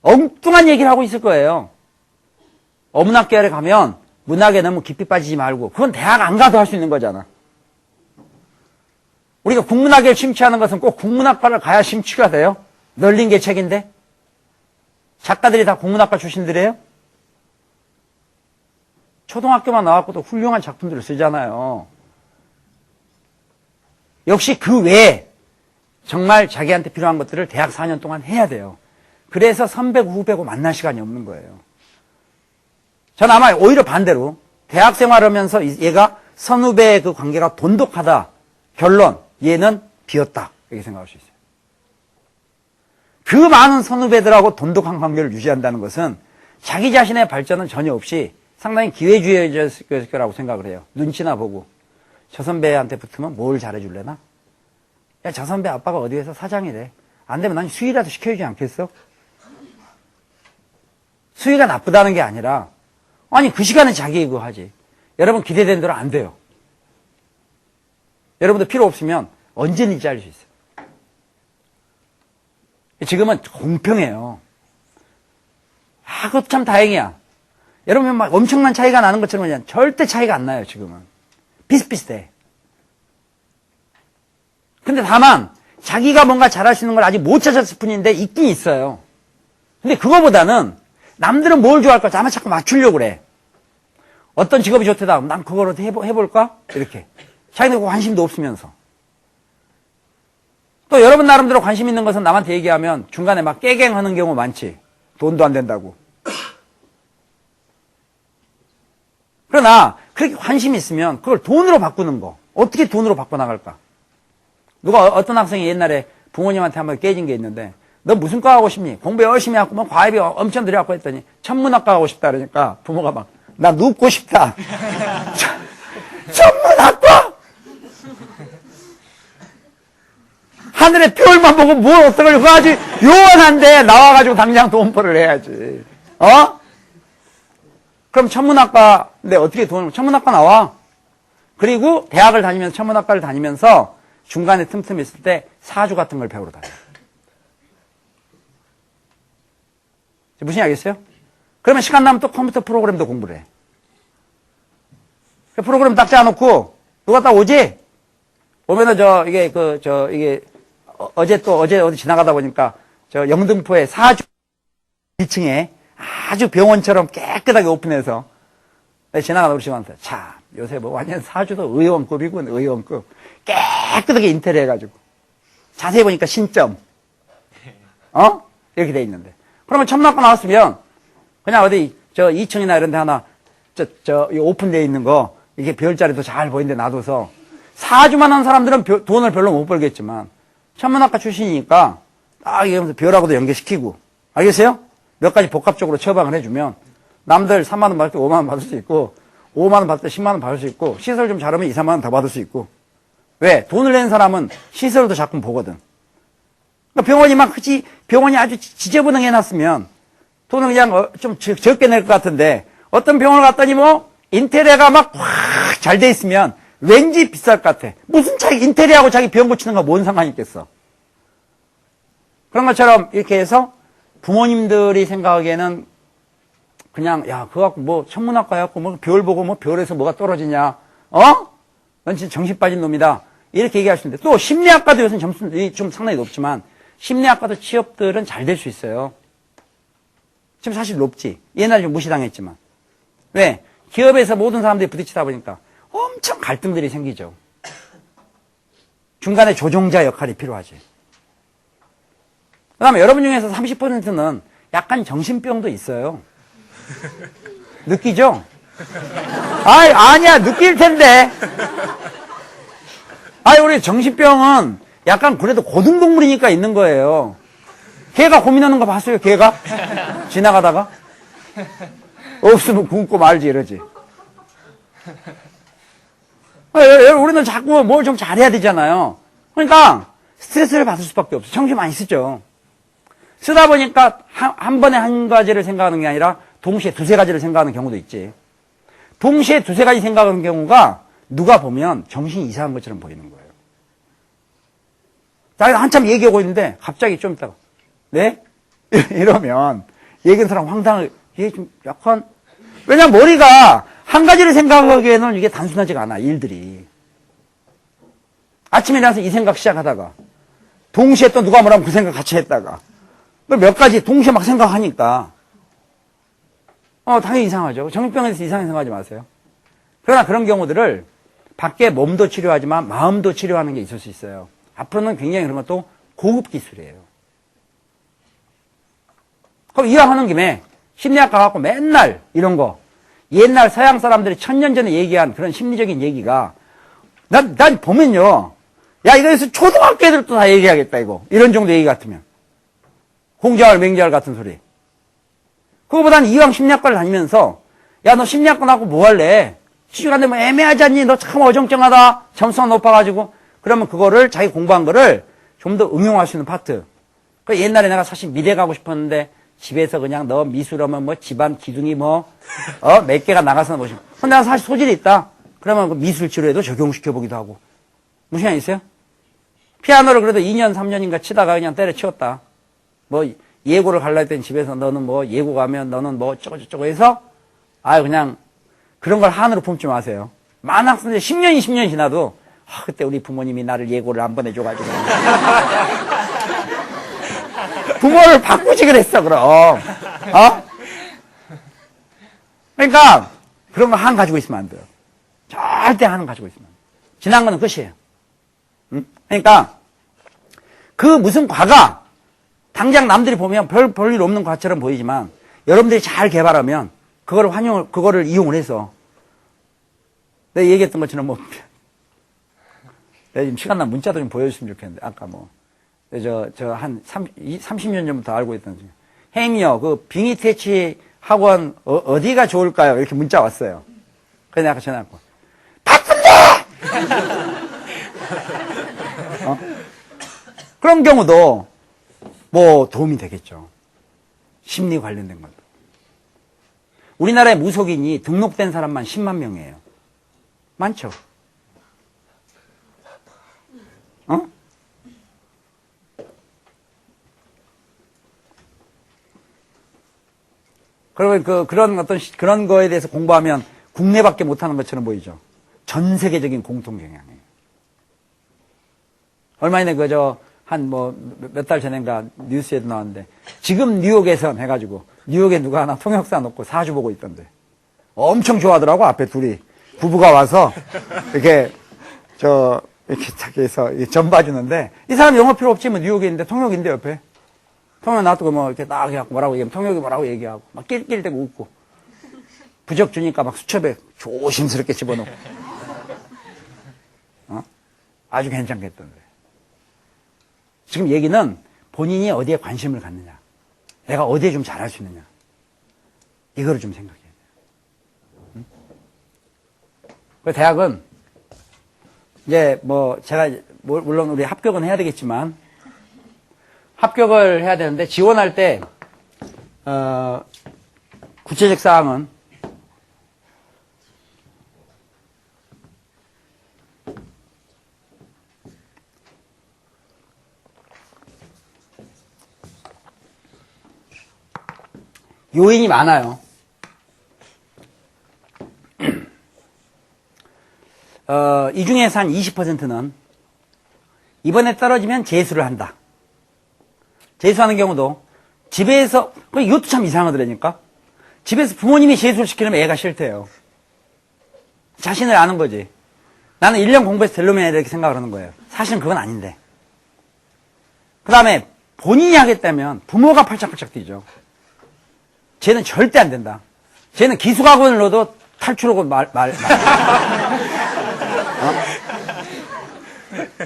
엉뚱한 얘기를 하고 있을 거예요. 어문학 계열에 가면 문학에 너무 깊이 빠지지 말고 그건 대학 안 가도 할 수 있는 거잖아. 우리가 국문학에 심취하는 것은 꼭 국문학과를 가야 심취가 돼요? 널린 게 책인데? 작가들이 다 국문학과 출신들이에요? 초등학교만 나왔고도 훌륭한 작품들을 쓰잖아요. 역시 그 외에 정말 자기한테 필요한 것들을 대학 4년 동안 해야 돼요. 그래서 선배고 후배고 만날 시간이 없는 거예요. 저는 아마 오히려 반대로 대학 생활하면서 얘가 선후배의 그 관계가 돈독하다. 결론, 얘는 비었다. 이렇게 생각할 수 있어요. 그 많은 선후배들하고 돈독한 관계를 유지한다는 것은 자기 자신의 발전은 전혀 없이 상당히 기회주의였을 거라고 생각을 해요. 눈치나 보고. 저 선배한테 붙으면 뭘 잘해줄래나? 야, 저 선배 아빠가 어디 에서 사장이래. 안 되면 난 수위라도 시켜주지 않겠어? 수위가 나쁘다는 게 아니라 아니 그 시간에 자기 이거 하지. 여러분 기대된 대로 안 돼요. 여러분도 필요 없으면 언제든지 잘릴 수 있어요. 지금은 공평해요. 그것도 참 다행이야. 여러분 막 엄청난 차이가 나는 것처럼 그냥 절대 차이가 안 나요. 지금은 비슷비슷해. 근데 다만 자기가 뭔가 잘할 수 있는 걸 아직 못 찾았을 뿐인데 있긴 있어요. 근데 그거보다는 남들은 뭘 좋아할까? 아마 자꾸 맞추려고 그래. 어떤 직업이 좋대다. 난 그걸 어떻게 해볼까? 이렇게. 자기는 관심도 없으면서. 또 여러분 나름대로 관심 있는 것은 남한테 얘기하면 중간에 막 깨갱하는 경우 많지. 돈도 안 된다고. 그러나 그렇게 관심이 있으면 그걸 돈으로 바꾸는 거. 어떻게 돈으로 바꿔나갈까? 누가 어떤 학생이 옛날에 부모님한테 한번 깨진 게 있는데 너 무슨 과 하고 싶니? 공부 열심히 하고 뭐 과외비 엄청 들여갖고 했더니 천문학과 하고 싶다 그러니까 부모가 막 나 눕고 싶다. 천문학과? 하늘의 별만 보고 뭘 어떡하려고 아주 요원한데 나와가지고 당장 돈벌이를 해야지. 어? 그럼 천문학과인데 어떻게 돈을, 천문학과 나와. 그리고 대학을 다니면서 천문학과를 다니면서 중간에 틈틈이 있을 때 사주 같은 걸 배우러 다녀. 무슨 얘기겠어요? 그러면 시간 나면 또 컴퓨터 프로그램도 공부를 해. 그 프로그램 딱 짜놓고 누가 딱 오지? 오면은 이게 어제 어디 지나가다 보니까 저 영등포에 사주 1층에 아주 병원처럼 깨끗하게 오픈해서 지나가다 우리 친구한테 자 요새 뭐 완전 사주도 의원급이군 의원급 깨끗하게 인테리어 해가지고 자세히 보니까 신점 이렇게 돼 있는데 그러면 천문학과 나왔으면 그냥 어디 저 2층이나 이런 데 하나 이 오픈되어 있는 거 이게 별자리도 잘 보이는데 놔둬서 사주만 한 사람들은 돈을 별로 못 벌겠지만 천문학과 출신이니까 딱 이러면서 별하고도 연계시키고 알겠어요? 몇 가지 복합적으로 처방을 해주면 남들 3만 원 받을 때 5만 원 받을 수 있고 5만 원 받을 때 10만 원 받을 수 있고 시설 좀 잘하면 2, 3만 원 더 받을 수 있고 왜? 돈을 낸 사람은 시설도 자꾸 보거든. 그러니까 병원이 막 병원이 아주 지저분하게 해놨으면 돈을 그냥 좀 적게 낼 것 같은데 어떤 병원을 갔더니 뭐 인테리어가 막 확 잘 돼 있으면 왠지 비쌀 것 같아. 무슨 자기 인테리어하고 자기 병 고치는 거 뭔 상관이 있겠어. 그런 것처럼 이렇게 해서 부모님들이 생각하기에는 그냥 야 그거 갖고 뭐 천문학과 해갖고 뭐 별 보고 뭐 별에서 뭐가 떨어지냐 넌 진짜 정신 빠진 놈이다 이렇게 얘기할 수 있는데 또 심리학과도 요새는 점수는 좀 상당히 높지만 심리학과도 취업들은 잘 될 수 있어요. 지금 사실 높지. 옛날에 좀 무시당했지만 왜? 기업에서 모든 사람들이 부딪히다 보니까 엄청 갈등들이 생기죠. 중간에 조종자 역할이 필요하지. 그 다음에 여러분 중에서 30%는 약간 정신병도 있어요. 느끼죠? 아니야, 느낄 텐데. 우리 정신병은 약간 그래도 고등동물이니까 있는 거예요. 개가 고민하는 거 봤어요, 개가? 지나가다가? 없으면 굶고 말지, 이러지. 우리는 자꾸 뭘 좀 잘해야 되잖아요. 그러니까 스트레스를 받을 수밖에 없어. 정신 많이 쓰죠. 쓰다 보니까 한 번에 한 가지를 생각하는 게 아니라 동시에 두세 가지를 생각하는 경우도 있지. 동시에 두세 가지 생각하는 경우가 누가 보면 정신이 이상한 것처럼 보이는 거예요. 나 한참 얘기하고 있는데 갑자기 좀 있다가 네? 이러면 얘기하는 사람 황당하게 이게 좀 약간 왜냐면 머리가 한 가지를 생각하기에는 이게 단순하지가 않아 일들이. 아침에 일어나서 이 생각 시작하다가 동시에 또 누가 뭐라면 그 생각 같이 했다가 몇 가지 동시에 막 생각하니까 당연히 이상하죠. 정신병에 대해서 이상하게 생각하지 마세요. 그러나 그런 경우들을 밖에 몸도 치료하지만 마음도 치료하는 게 있을 수 있어요. 앞으로는 굉장히 그런 것도 고급 기술이에요. 그럼 이왕하는 김에 심리학과 갖고 맨날 이런 거 옛날 서양 사람들이 1000년 전에 얘기한 그런 심리적인 얘기가 난 보면요. 야 이거에서 초등학교 애들도 다 얘기하겠다 이거. 이런 정도 얘기 같으면. 공자월 맹자월 같은 소리. 그거보다는 이왕 심리학과를 다니면서 야 너 심리학과 나고 뭐 할래? 취직하는데 뭐 애매하지 않니? 너 참 어정쩡하다. 점수가 높아가지고. 그러면 그거를 자기 공부한 거를 좀 더 응용할 수 있는 파트. 그 옛날에 내가 사실 미대 가고 싶었는데 집에서 그냥 너 미술하면 뭐 집안 기둥이 몇 개가 나가서 뭐. 근데 난 사실 소질이 있다. 그러면 그 미술 치료에도 적용시켜보기도 하고. 무슨 생각 있어요? 피아노를 그래도 2년, 3년인가 치다가 그냥 때려치웠다. 뭐 예고를 갈라 했더니 집에서 너는 뭐 예고 가면 너는 뭐 어쩌고저쩌고 해서 그냥 그런 걸 한으로 품지 마세요. 많은 학생들이 10년, 20년 지나도 그때 우리 부모님이 나를 예고를 안 보내줘가지고 부모를 바꾸지 그랬어 그럼. 그러니까 그런 거 한 가지고 있으면 안 돼요. 절대 한은 가지고 있으면 안 돼요. 지난 거는 끝이에요. 응? 그러니까 그 무슨 과가 당장 남들이 보면 별일 없는 것처럼 보이지만 여러분들이 잘 개발하면 그거를 이용을 해서 내가 얘기했던 것처럼 뭐 내가 지금 시간 나면 문자도 좀 보여줬으면 좋겠는데 아까 뭐 한 30년 전부터 알고 있던 혜임이요 그 빙의 퇴치 학원 어디가 좋을까요? 이렇게 문자 왔어요. 그래서 내가 전화했고 바쁜데! 그런 경우도 뭐 도움이 되겠죠. 심리 관련된 것도. 우리나라의 무속인이 등록된 사람만 10만 명이에요. 많죠? 그러면 그런 거에 대해서 공부하면 국내밖에 못하는 것처럼 보이죠. 전 세계적인 공통 경향이에요. 얼마 전에 몇 달 전인가 뉴스에도 나왔는데, 지금 뉴욕에선 해가지고, 뉴욕에 누가 하나 통역사 놓고 사주 보고 있던데. 엄청 좋아하더라고, 앞에 둘이. 부부가 와서, 이렇게 딱 해서 점 봐주는데, 이 사람 영어 필요 없지, 뭐, 뉴욕에 있는데, 통역인데, 옆에. 통역 놔두고 뭐, 이렇게 딱 해갖고 뭐라고 얘기하면, 통역이 뭐라고 얘기하고, 막 낄낄대고 웃고. 부적 주니까 막 수첩에 조심스럽게 집어넣고. 아주 괜찮겠던데. 지금 얘기는 본인이 어디에 관심을 갖느냐. 내가 어디에 좀 잘할 수 있느냐. 이거를 좀 생각해야 돼요. 그 대학은 이제 제가 물론 우리 합격은 해야 되겠지만 합격을 해야 되는데 지원할 때 구체적 사항은 요인이 많아요. 이 중에서 한 20%는 이번에 떨어지면 재수를 한다. 재수하는 경우도 집에서, 이것도 참 이상하더라니까. 집에서 부모님이 재수를 시키려면 애가 싫대요. 자신을 아는 거지. 나는 1년 공부해서 될 놈이야 이렇게 생각을 하는 거예요. 사실은 그건 아닌데. 그 다음에 본인이 하겠다면 부모가 팔짝팔짝 뛰죠. 쟤는 절대 안 된다. 쟤는 기숙학원을 넣어도 탈출하고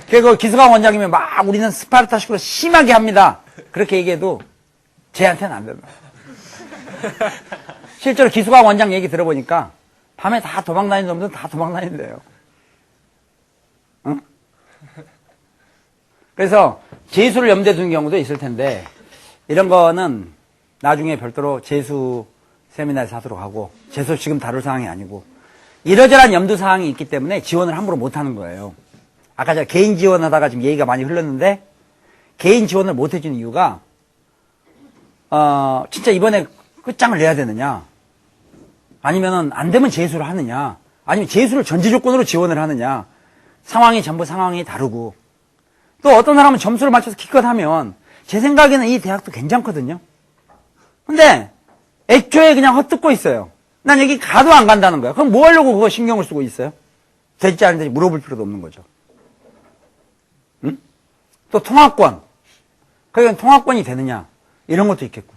그 기숙학원 원장이면 막 우리는 스파르타식으로 심하게 합니다. 그렇게 얘기해도 쟤한테는 안 된다. 실제로 기숙학원 원장 얘기 들어보니까 밤에 다 도망다니는 놈들은 다 도망다닌대요. 응? 그래서 재수를 염두에 두는 경우도 있을 텐데 이런 거는 나중에 별도로 재수 세미나에서 하도록 하고, 재수 지금 다룰 상황이 아니고, 이러저러한 염두 사항이 있기 때문에 지원을 함부로 못 하는 거예요. 아까 제가 개인 지원하다가 지금 얘기가 많이 흘렀는데, 개인 지원을 못 해준 이유가, 진짜 이번에 끝장을 내야 되느냐, 아니면은 안 되면 재수를 하느냐, 아니면 재수를 전제 조건으로 지원을 하느냐, 전부 상황이 다르고, 또 어떤 사람은 점수를 맞춰서 기껏하면, 제 생각에는 이 대학도 괜찮거든요. 근데 애초에 그냥 헛듣고 있어요. 난 여기 가도 안 간다는 거야. 그럼 뭐 하려고 그거 신경을 쓰고 있어요? 될지 안 될지 물어볼 필요도 없는 거죠. 응? 또 통합권. 그러니까 통합권이 되느냐. 이런 것도 있겠고.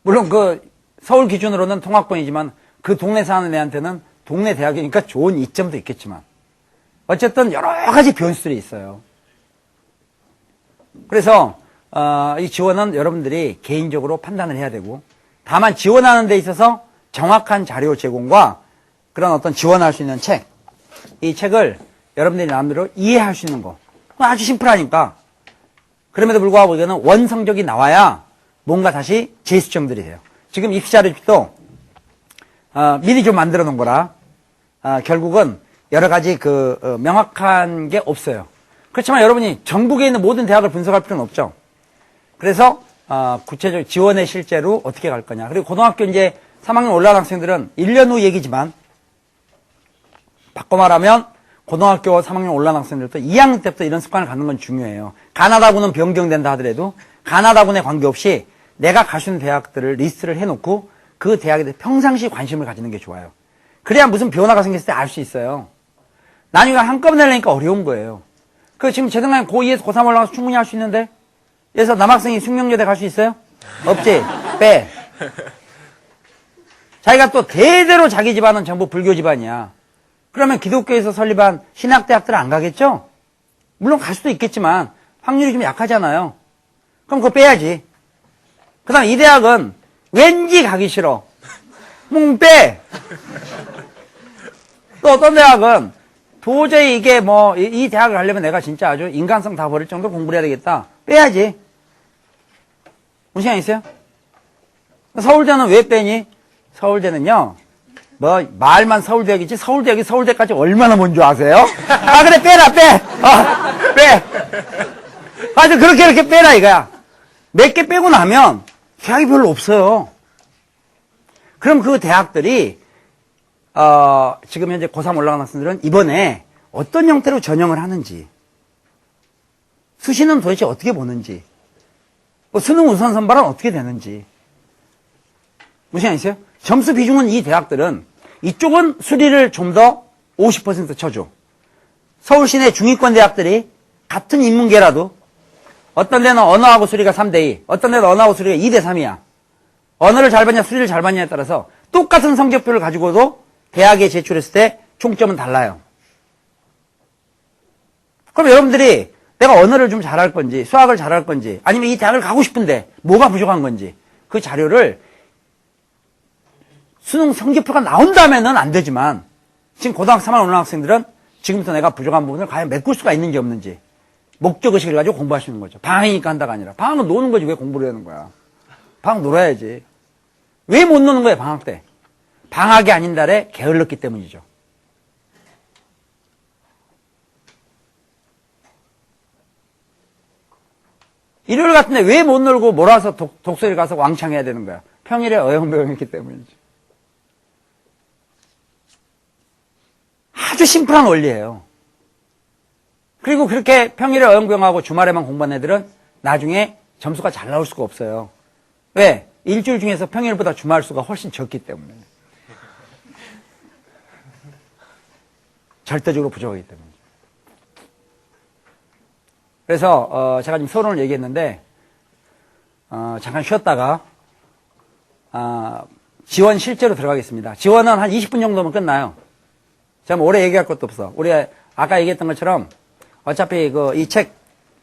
물론 서울 기준으로는 통합권이지만 그 동네 사는 애한테는 동네 대학이니까 좋은 이점도 있겠지만 어쨌든 여러 가지 변수들이 있어요. 그래서 이 지원은 여러분들이 개인적으로 판단을 해야 되고, 다만 지원하는 데 있어서 정확한 자료 제공과 그런 어떤 지원할 수 있는 책, 이 책을 여러분들이 마음대로 이해할 수 있는 거. 아주 심플하니까. 그럼에도 불구하고 이거는 원성적이 나와야 뭔가 다시 재수정들이 돼요. 지금 입시 자료집도 미리 좀 만들어 놓은 거라 결국은 여러 가지 명확한 게 없어요. 그렇지만 여러분이 전국에 있는 모든 대학을 분석할 필요는 없죠. 그래서 구체적으로 지원에 실제로 어떻게 갈 거냐. 그리고 고등학교 이제 3학년 올라간 학생들은 1년 후 얘기지만 바꿔 말하면 고등학교 3학년 올라간 학생들도 2학년 때부터 이런 습관을 갖는 건 중요해요. 가나다군은 변경된다 하더라도 가나다군에 관계없이 내가 갈 수 있는 대학들을 리스트를 해놓고 그 대학에 대해 평상시 관심을 가지는 게 좋아요. 그래야 무슨 변화가 생겼을 때 알 수 있어요. 나중에 한꺼번에 내니까 어려운 거예요. 그 지금 제 생각엔 고2에서 고3 올라가서 충분히 할 수 있는데? 그래서 남학생이 숙명여대 갈 수 있어요? 없지? 빼. 자기가 또 대대로 자기 집안은 전부 불교 집안이야. 그러면 기독교에서 설립한 신학대학들은 안 가겠죠? 물론 갈 수도 있겠지만 확률이 좀 약하잖아요. 그럼 그거 빼야지. 그 다음 이 대학은 왠지 가기 싫어. 빼. 또 어떤 대학은 도저히 이게 뭐 이 대학을 가려면 내가 진짜 아주 인간성 다 버릴 정도로 공부를 해야 되겠다. 빼야지. 무슨 생각 있어요? 서울대는 왜 빼니? 서울대는요, 뭐, 말만 서울대학이지, 서울대학이 서울대까지 얼마나 먼 줄 아세요? 아, 그래, 빼라, 빼! 빼! 아주 그렇게 빼라, 이거야. 몇 개 빼고 나면 대학이 별로 없어요. 그럼 그 대학들이, 지금 현재 고3 올라간 학생들은 이번에 어떤 형태로 전형을 하는지, 수시는 도대체 어떻게 보는지, 뭐 수능 우선 선발은 어떻게 되는지, 무슨 생각 있어요? 점수 비중은 이 대학들은 이쪽은 수리를 좀 더 50% 쳐줘. 서울 시내 중위권 대학들이 같은 인문계라도 어떤 데는 언어하고 수리가 3대2, 어떤 데는 언어하고 수리가 2대3이야. 언어를 잘 봤냐 수리를 잘 봤냐에 따라서 똑같은 성적표를 가지고도 대학에 제출했을 때 총점은 달라요. 그럼 여러분들이 내가 언어를 좀 잘할 건지 수학을 잘할 건지 아니면 이 대학을 가고 싶은데 뭐가 부족한 건지 그 자료를 수능 성적표가 나온다면은 안 되지만 지금 고등학교 3학 올라간 학생들은 지금부터 내가 부족한 부분을 과연 메꿀 수가 있는지 없는지 목적의식을 가지고 공부할 수 있는 거죠. 방학이니까 한다가 아니라 방학은 노는 거지 왜 공부를 하는 거야. 방학 놀아야지. 왜 못 노는 거야 방학 때. 방학이 아닌 달에 게을렀기 때문이죠. 일요일 같은데 왜 못 놀고 몰아서 독서실 가서 왕창 해야 되는 거야. 평일에 어영부영했기 때문이지. 아주 심플한 원리예요. 그리고 그렇게 평일에 어영부영하고 주말에만 공부한 애들은 나중에 점수가 잘 나올 수가 없어요. 왜? 일주일 중에서 평일보다 주말 수가 훨씬 적기 때문에. 절대적으로 부족하기 때문에. 그래서 제가 지금 서론을 얘기했는데 잠깐 쉬었다가 지원 실제로 들어가겠습니다. 지원은 한 20분 정도면 끝나요. 제가 뭐 오래 얘기할 것도 없어. 우리 아까 얘기했던 것처럼 어차피 이 책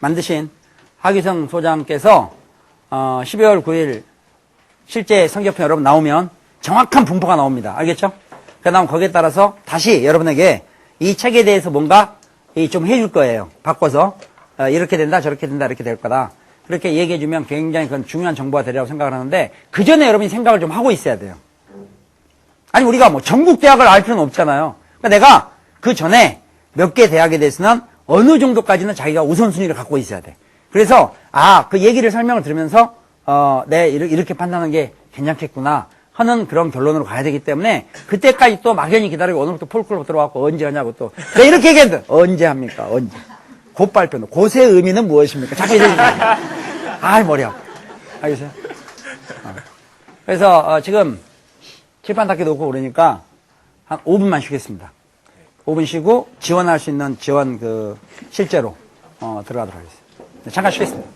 만드신 하기성 소장께서 12월 9일 실제 성적표 여러분 나오면 정확한 분포가 나옵니다. 알겠죠? 그 다음 거기에 따라서 다시 여러분에게 이 책에 대해서 뭔가 좀 해줄 거예요. 바꿔서 이렇게 된다 저렇게 된다 이렇게 될 거다. 그렇게 얘기해 주면 굉장히 그건 중요한 정보가 되리라고 생각을 하는데 그 전에 여러분이 생각을 좀 하고 있어야 돼요. 아니 우리가 뭐 전국 대학을 알 필요는 없잖아요. 그러니까 내가 그 전에 몇 개 대학에 대해서는 어느 정도까지는 자기가 우선순위를 갖고 있어야 돼. 그래서 그 얘기를 설명을 들으면서 네 이렇게 판단하는 게 괜찮겠구나 하는 그런 결론으로 가야 되기 때문에 그때까지 또 막연히 기다리고 오늘부터 폴클럽 들어왔고 언제 하냐고 또 네, 이렇게 얘기했는데 언제 합니까? 언제? 곧 발표는 곧의 의미는 무엇입니까? 자꾸 이러니까 머리 아파. 알겠어요? 그래서 지금 칠판 닦기 놓고 그러니까 한 5분만 쉬겠습니다. 5분 쉬고 지원할 수 있는 지원 실제로 들어가도록 하겠습니다. 잠깐 쉬겠습니다.